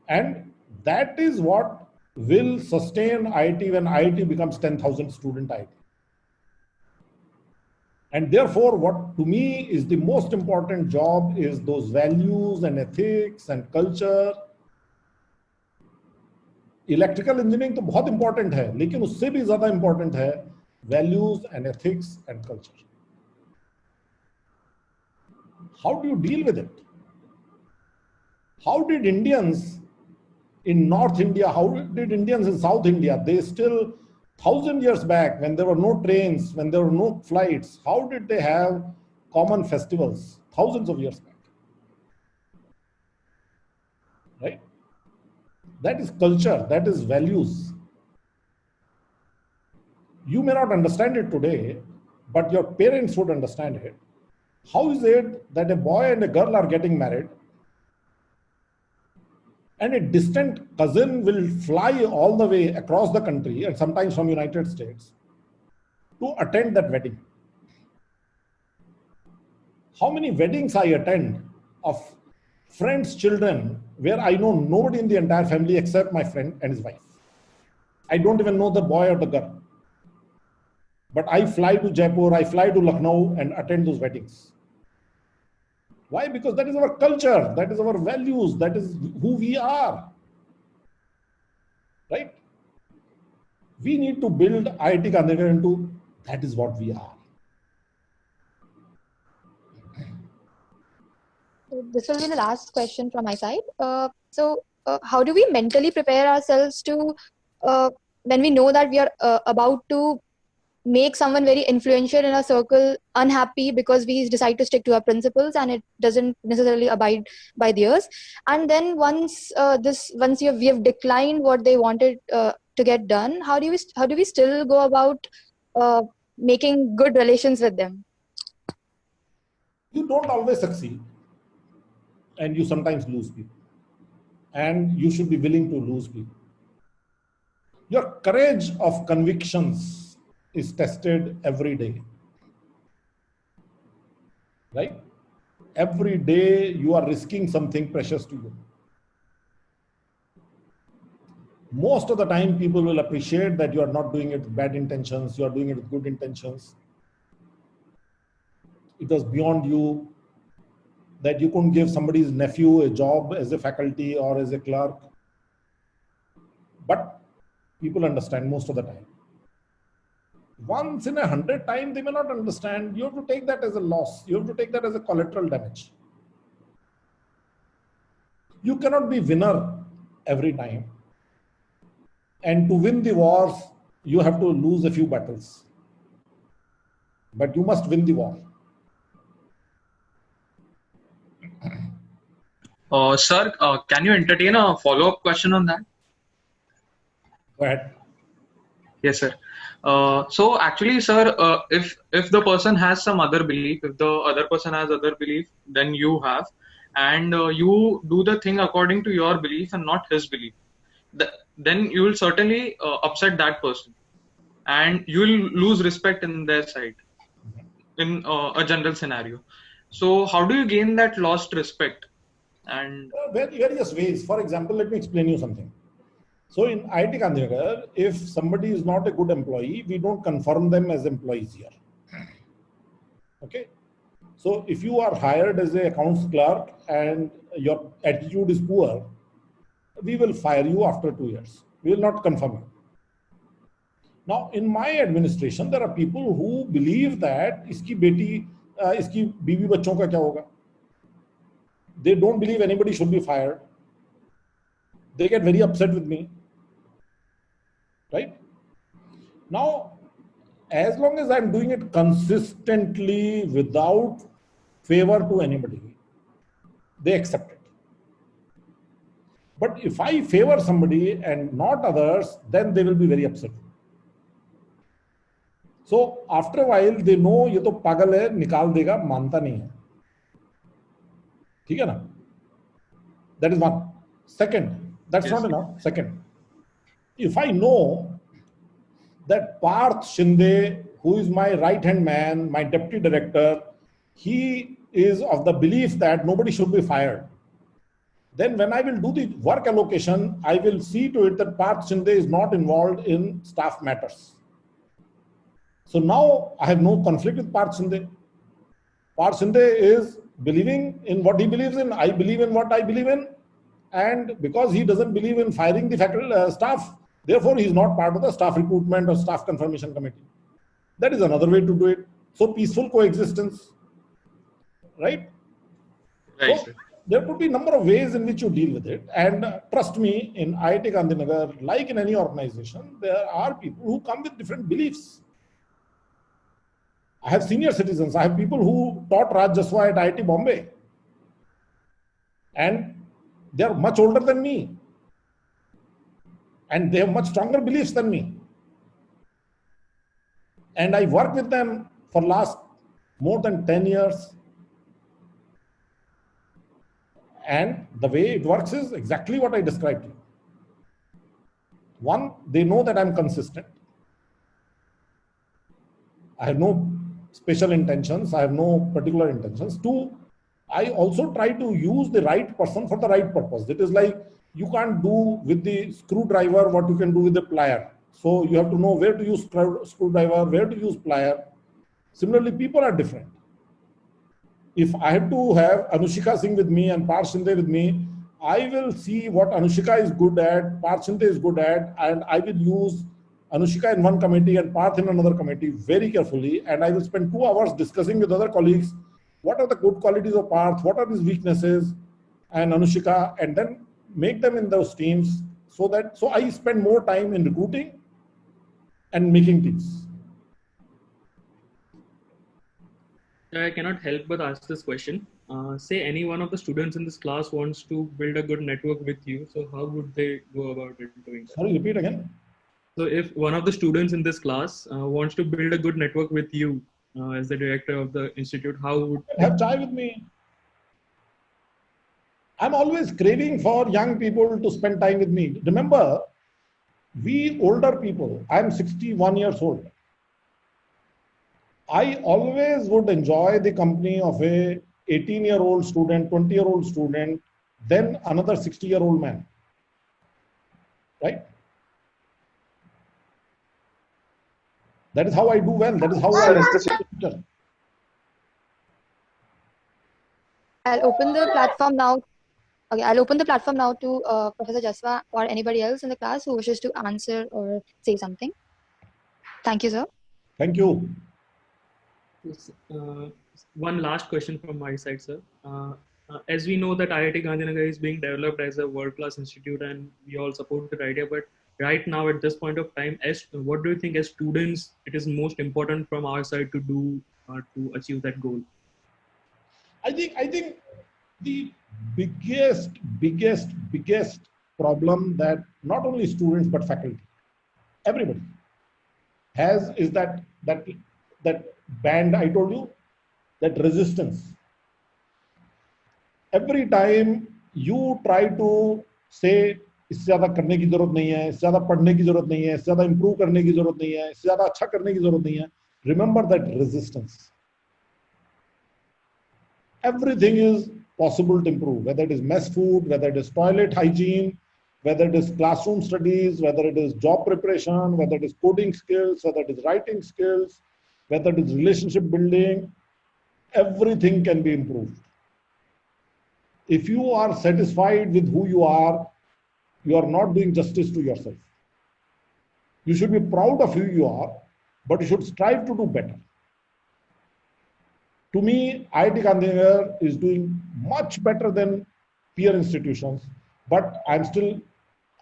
And that is what will sustain IIT when IIT becomes 10,000 student IIT. And therefore, what to me is the most important job is those values and ethics and culture. Electrical engineering तो बहुत important है, लेकिन उससे भी ज़्यादा important है values and ethics and culture. How do you deal with it? How did Indians in North India, how did Indians in South India, they still 1,000 years back when there were no trains, when there were no flights, how did they have common festivals thousands of years back? Right? That is culture, that is values. You may not understand it today, but your parents would understand it. How is it that a boy and a girl are getting married and a distant cousin will fly all the way across the country and sometimes from United States to attend that wedding? How many weddings I attend of friends' children where I know nobody in the entire family except my friend and his wife. I don't even know the boy or the girl. But I fly to Jaipur, I fly to Lucknow and attend those weddings. Why? Because that is our culture, that is our values, that is who we are. Right? We need to build IIT Gandhinagar into that is what we are. This will be the last question from my side. How do we mentally prepare ourselves to, when we know that we are about to make someone very influential in our circle unhappy because we decide to stick to our principles and it doesn't necessarily abide by theirs, and then once we have declined what they wanted to get done, how do we still go about making good relations with them? You don't always succeed, and you sometimes lose people, and you should be willing to lose people. Your courage of convictions is tested every day. Right? Every day you are risking something precious to you. Most of the time people will appreciate that you are not doing it with bad intentions, you are doing it with good intentions. It was beyond you that you couldn't give somebody's nephew a job as a faculty or as a clerk. But people understand most of the time. Once in 100 times, they may not understand. You have to take that as a loss. You have to take that as a collateral damage. You cannot be winner every time. And to win the wars, you have to lose a few battles. But you must win the war. Sir, can you entertain a follow-up question on that? Go ahead. Yes, sir. So actually, sir, if the person has some other belief, if the other person has other belief than you have, and you do the thing according to your belief and not his belief, then you will certainly upset that person, and you will lose respect in their side in a general scenario. So how do you gain that lost respect? And Various ways. For example, let me explain you something. So in IIT Gandhinagar, if somebody is not a good employee, we don't confirm them as employees here. Okay. So if you are hired as an accounts clerk and your attitude is poor, we will fire you after 2 years. We will not confirm you. Now, in my administration, there are people who believe that iski beti, iski bibi bachon ka kya hoga? They don't believe anybody should be fired. They get very upset with me. Right? Now, as long as I'm doing it consistently without favor to anybody, they accept it. But if I favor somebody and not others, then they will be very upset. So after a while, they know ये तो पागल है, निकाल देगा, मानता नहीं है. ठीक है ना? That is one. Second, that's Yes. not enough. Second, if I know that Parth Shinde, who is my right-hand man, my deputy director, he is of the belief that nobody should be fired. Then when I will do the work allocation, I will see to it that Parth Shinde is not involved in staff matters. So now I have no conflict with Parth Shinde. Parth Shinde is believing in what he believes in. I believe in what I believe in. And because he doesn't believe in firing the faculty staff, therefore he is not part of the staff recruitment or staff confirmation committee. That is another way to do it. So peaceful coexistence, right? right. So there could be a number of ways in which you deal with it. And trust me, in IIT Gandhinagar, like in any organization, there are people who come with different beliefs. I have senior citizens. I have people who taught Raj Jaswa at IIT Bombay. And they are much older than me. And they have much stronger beliefs than me. And I work with them for last more than 10 years. And the way it works is exactly what I described to you. One, they know that I'm consistent. I have no special intentions. I have no particular intentions. Two, I also try to use the right person for the right purpose. It is like you can't do with the screwdriver what you can do with the plier. So you have to know where to use screwdriver, where to use plier. Similarly, people are different. If I have to have Anushika Singh with me and Parth Shinde with me, I will see what Anushika is good at, Parth Shinde is good at, and I will use Anushika in one committee and Parth in another committee very carefully. And I will spend 2 hours discussing with other colleagues what are the good qualities of Parth, what are his weaknesses, and Anushika, and then make them in those teams so I spend more time in recruiting and making teams. I cannot help but ask this question. Say any one of the students in this class wants to build a good network with you. So how would they go about it doing that? Sorry, repeat again. So if one of the students in this class wants to build a good network with you as the director of the institute, how would have chai with me? I'm always craving for young people to spend time with me. Remember, we older people, I'm 61 years old. I always would enjoy the company of a 18-year-old student, 20-year-old student, then another 60-year-old man. Right? That is how I do well. That is how I'll open the platform now. Okay, I'll open the platform now to Professor Jaswa or anybody else in the class who wishes to answer or say something. Thank you, sir. Thank you. One last question from my side, sir. As we know that IIT Gandhinagar is being developed as a world-class institute and we all support that idea, but right now at this point of time, what do you think as students it is most important from our side to do to achieve that goal? I think the biggest problem that not only students but faculty, everybody has is that band I told you, that resistance. every time you try to say इससे ज्यादा करने की जरूरत नहीं है, इससे ज्यादा पढ़ने की जरूरत नहीं है, इससे ज्यादा इंप्रूव करने की जरूरत नहीं है, इससे ज्यादा अच्छा करने की जरूरत नहीं है, remember that resistance. Everything is possible to improve, whether it is mess food, whether it is toilet hygiene, whether it is classroom studies, whether it is job preparation, whether it is coding skills, whether it is writing skills, whether it is relationship building, everything can be improved. If you are satisfied with who you are not doing justice to yourself. You should be proud of who you are, but you should strive to do better. To me, IIT Gandhinagar is doing much better than peer institutions, but I'm still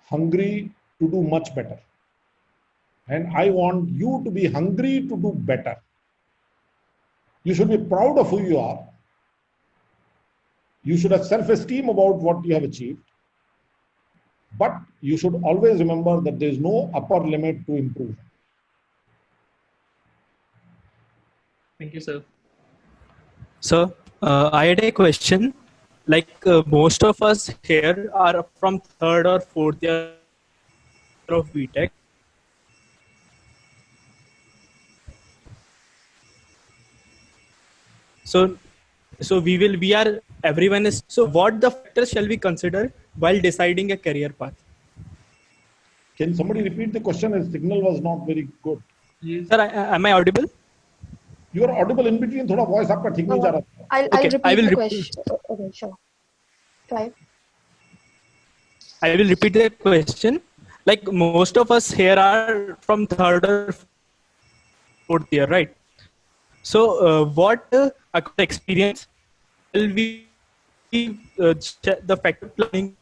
hungry to do much better. And I want you to be hungry to do better. You should be proud of who you are. You should have self-esteem about what you have achieved. But you should always remember that there is no upper limit to improve. Thank you, sir. So I had a question. Like most of us here are from third or fourth year of BTech. So everyone is. So what the factors shall we consider while deciding a career path? Can somebody repeat the question? His signal was not very good. Sir, am I audible? You are audible in between. Thoda voice aapka theek nahi ja raha. I'll repeat the question. Okay, sure. Try. I will repeat the question. Like most of us here are from third or fourth year, right? So what experience will we the factor planning?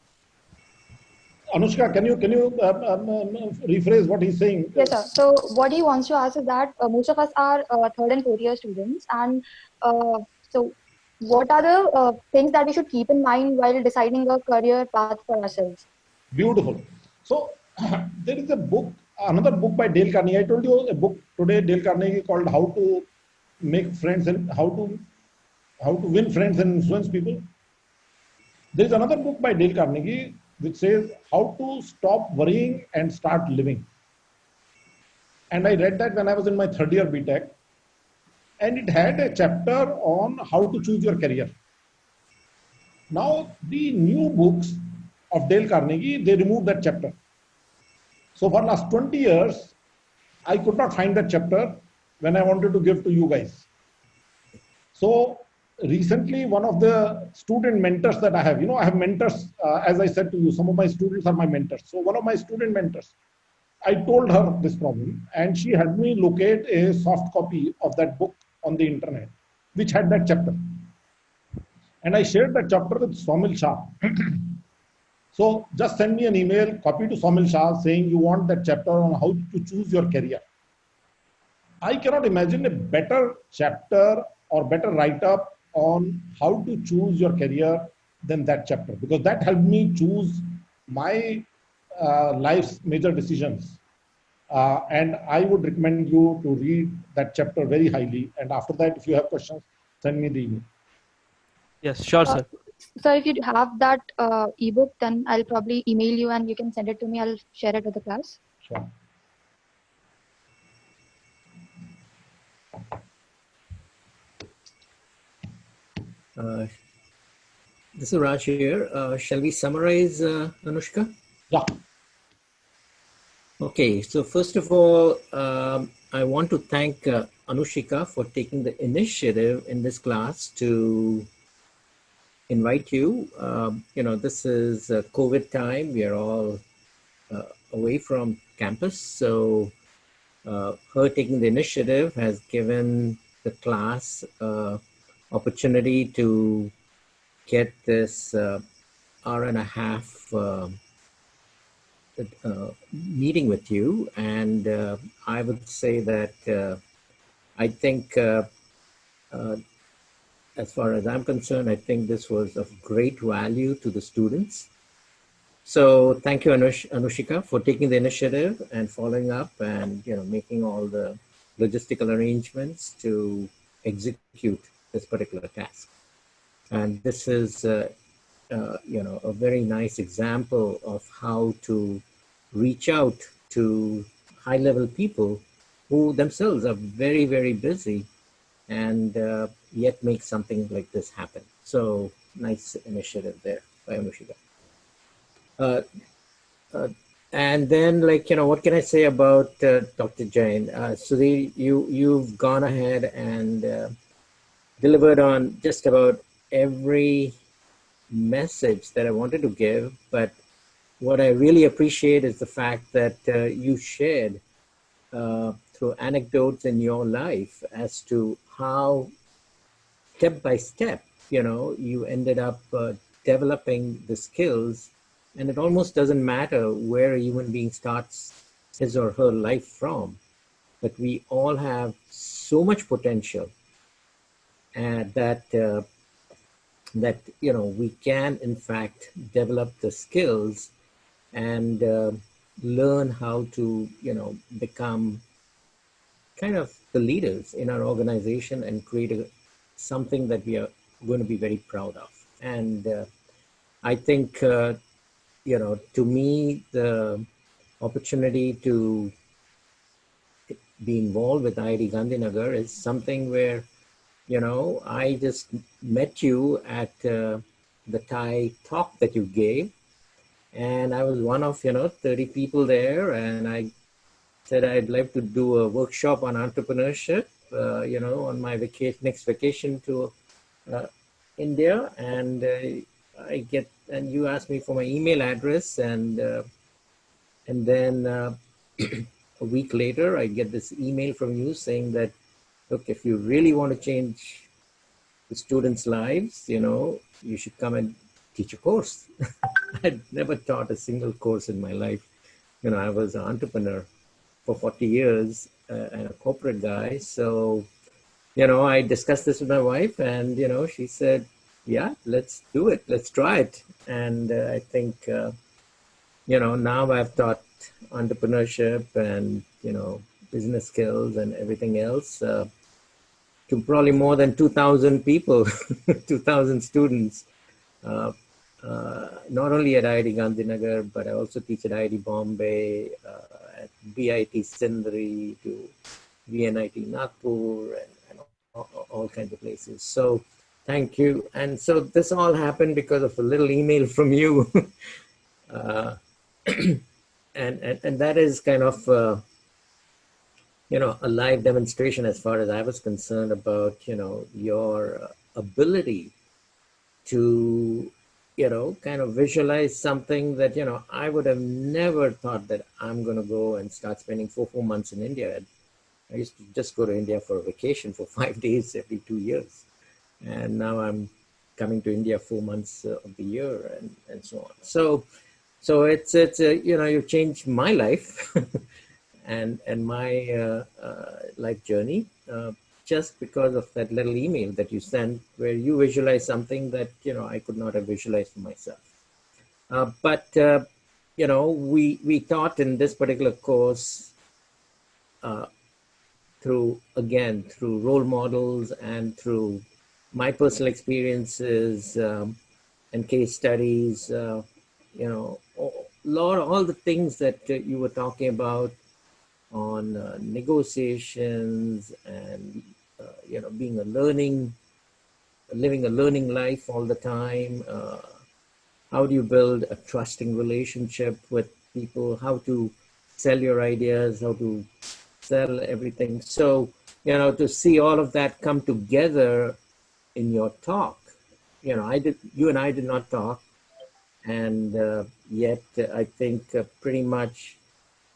Anushka, can you rephrase what he's saying? Yes, sir. So what he wants to ask is that most of us are third and fourth year students, and so what are the things that we should keep in mind while deciding a career path for ourselves? Beautiful. So there is a book, another book by Dale Carnegie. I told you a book today, Dale Carnegie, called How to Make Friends and How to Win Friends and Influence People. There is another book by Dale Carnegie which says How to Stop Worrying and Start Living. And I read that when I was in my third year BTech, and it had a chapter on how to choose your career. Now, the new books of Dale Carnegie, they removed that chapter. So for last 20 years, I could not find that chapter when I wanted to give to you guys. So recently, one of the student mentors that I have, I have mentors, as I said to you, some of my students are my mentors. So one of my student mentors, I told her this problem, and she had me locate a soft copy of that book on the internet, which had that chapter. And I shared that chapter with Somil Shah. So just send me an email, copy to Somil Shah saying you want that chapter on how to choose your career. I cannot imagine a better chapter or better write-up on how to choose your career than that chapter, because that helped me choose my life's major decisions. And I would recommend you to read that chapter very highly. And after that, if you have questions, send me the email. Yes, sure, sir. So if you have that ebook, then I'll probably email you and you can send it to me. I'll share it with the class. Sure. This is Raj here. Shall we summarize, Anushka? Yeah. Okay, so first of all, I want to thank Anushika for taking the initiative in this class to invite you. This is COVID time. We are all away from campus. So her taking the initiative has given the class opportunity to get this hour and a half meeting with you. And I would say that I think as far as I'm concerned, I think this was of great value to the students. So thank you, Anushika, for taking the initiative and following up and making all the logistical arrangements to execute this particular task. And this is, a very nice example of how to reach out to high-level people who themselves are very, very busy and yet make something like this happen. So nice initiative there by Anushika. And then, what can I say about Dr. Jain? Sudhir, you've gone ahead and delivered on just about every message that I wanted to give. But what I really appreciate is the fact that you shared through anecdotes in your life as to how step by step, you ended up developing the skills. And it almost doesn't matter where a human being starts his or her life from, but we all have so much potential and that we can in fact develop the skills and learn how to become kind of the leaders in our organization and create something that we are going to be very proud of. And I think to me, the opportunity to be involved with IIT Gandhinagar is something where, I just met you at the Thai talk that you gave. And I was one of, 30 people there. And I said I'd like to do a workshop on entrepreneurship, on my next vacation to India. And and you asked me for my email address, and then a week later, I get this email from you saying that, look, if you really want to change the students' lives, you should come and teach a course. I'd never taught a single course in my life. I was an entrepreneur for 40 years and a corporate guy. So, I discussed this with my wife, and, she said, yeah, let's do it. Let's try it. And I think, now I've taught entrepreneurship and, business skills and everything else to probably more than 2,000 people, 2,000 students, not only at IIT Gandhinagar, but I also teach at IIT Bombay, at BIT Sindri, to VNIT Nagpur, and all kinds of places. So thank you. And so this all happened because of a little email from you. And that is kind of, a live demonstration as far as I was concerned about, your ability to, kind of visualize something that, I would have never thought that I'm going to go and start spending 4 months in India. I used to just go to India for a vacation for 5 days every 2 years. And now I'm coming to India 4 months of the year and so on. So it's you've changed my life and my life journey just because of that little email that you sent where you visualize something that, I could not have visualized for myself. But we taught in this particular course through role models and through my personal experiences and case studies, all the things that you were talking about on negotiations and, being living a learning life all the time. How do you build a trusting relationship with people? How to sell your ideas? How to sell everything? So, to see all of that come together in your talk, you and I did not talk, and yet I think pretty much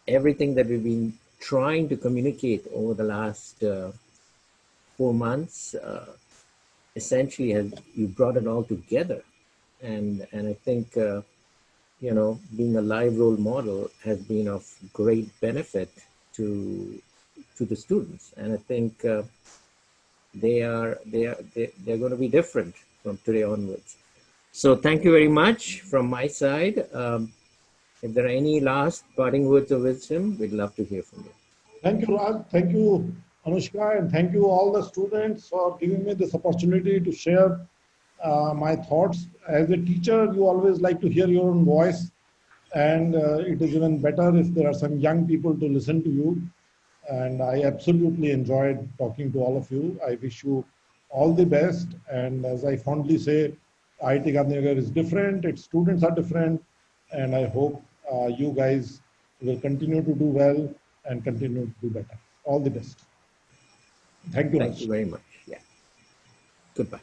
everything that we've been trying to communicate over the last 4 months, essentially you brought it all together. And I think, being a live role model has been of great benefit to the students. And I think they're going to be different from today onwards. So thank you very much from my side. If there are any last parting words of wisdom, we'd love to hear from you. Thank you, Raj. Thank you, Anushka, and thank you all the students for giving me this opportunity to share my thoughts. As a teacher, you always like to hear your own voice, and it is even better if there are some young people to listen to you. And I absolutely enjoyed talking to all of you. I wish you all the best. And as I fondly say, IIT Gandhinagar is different, its students are different, and I hope you guys will continue to do well and continue to do better. All the best. Thank you. Thank you very much. Yeah. Goodbye.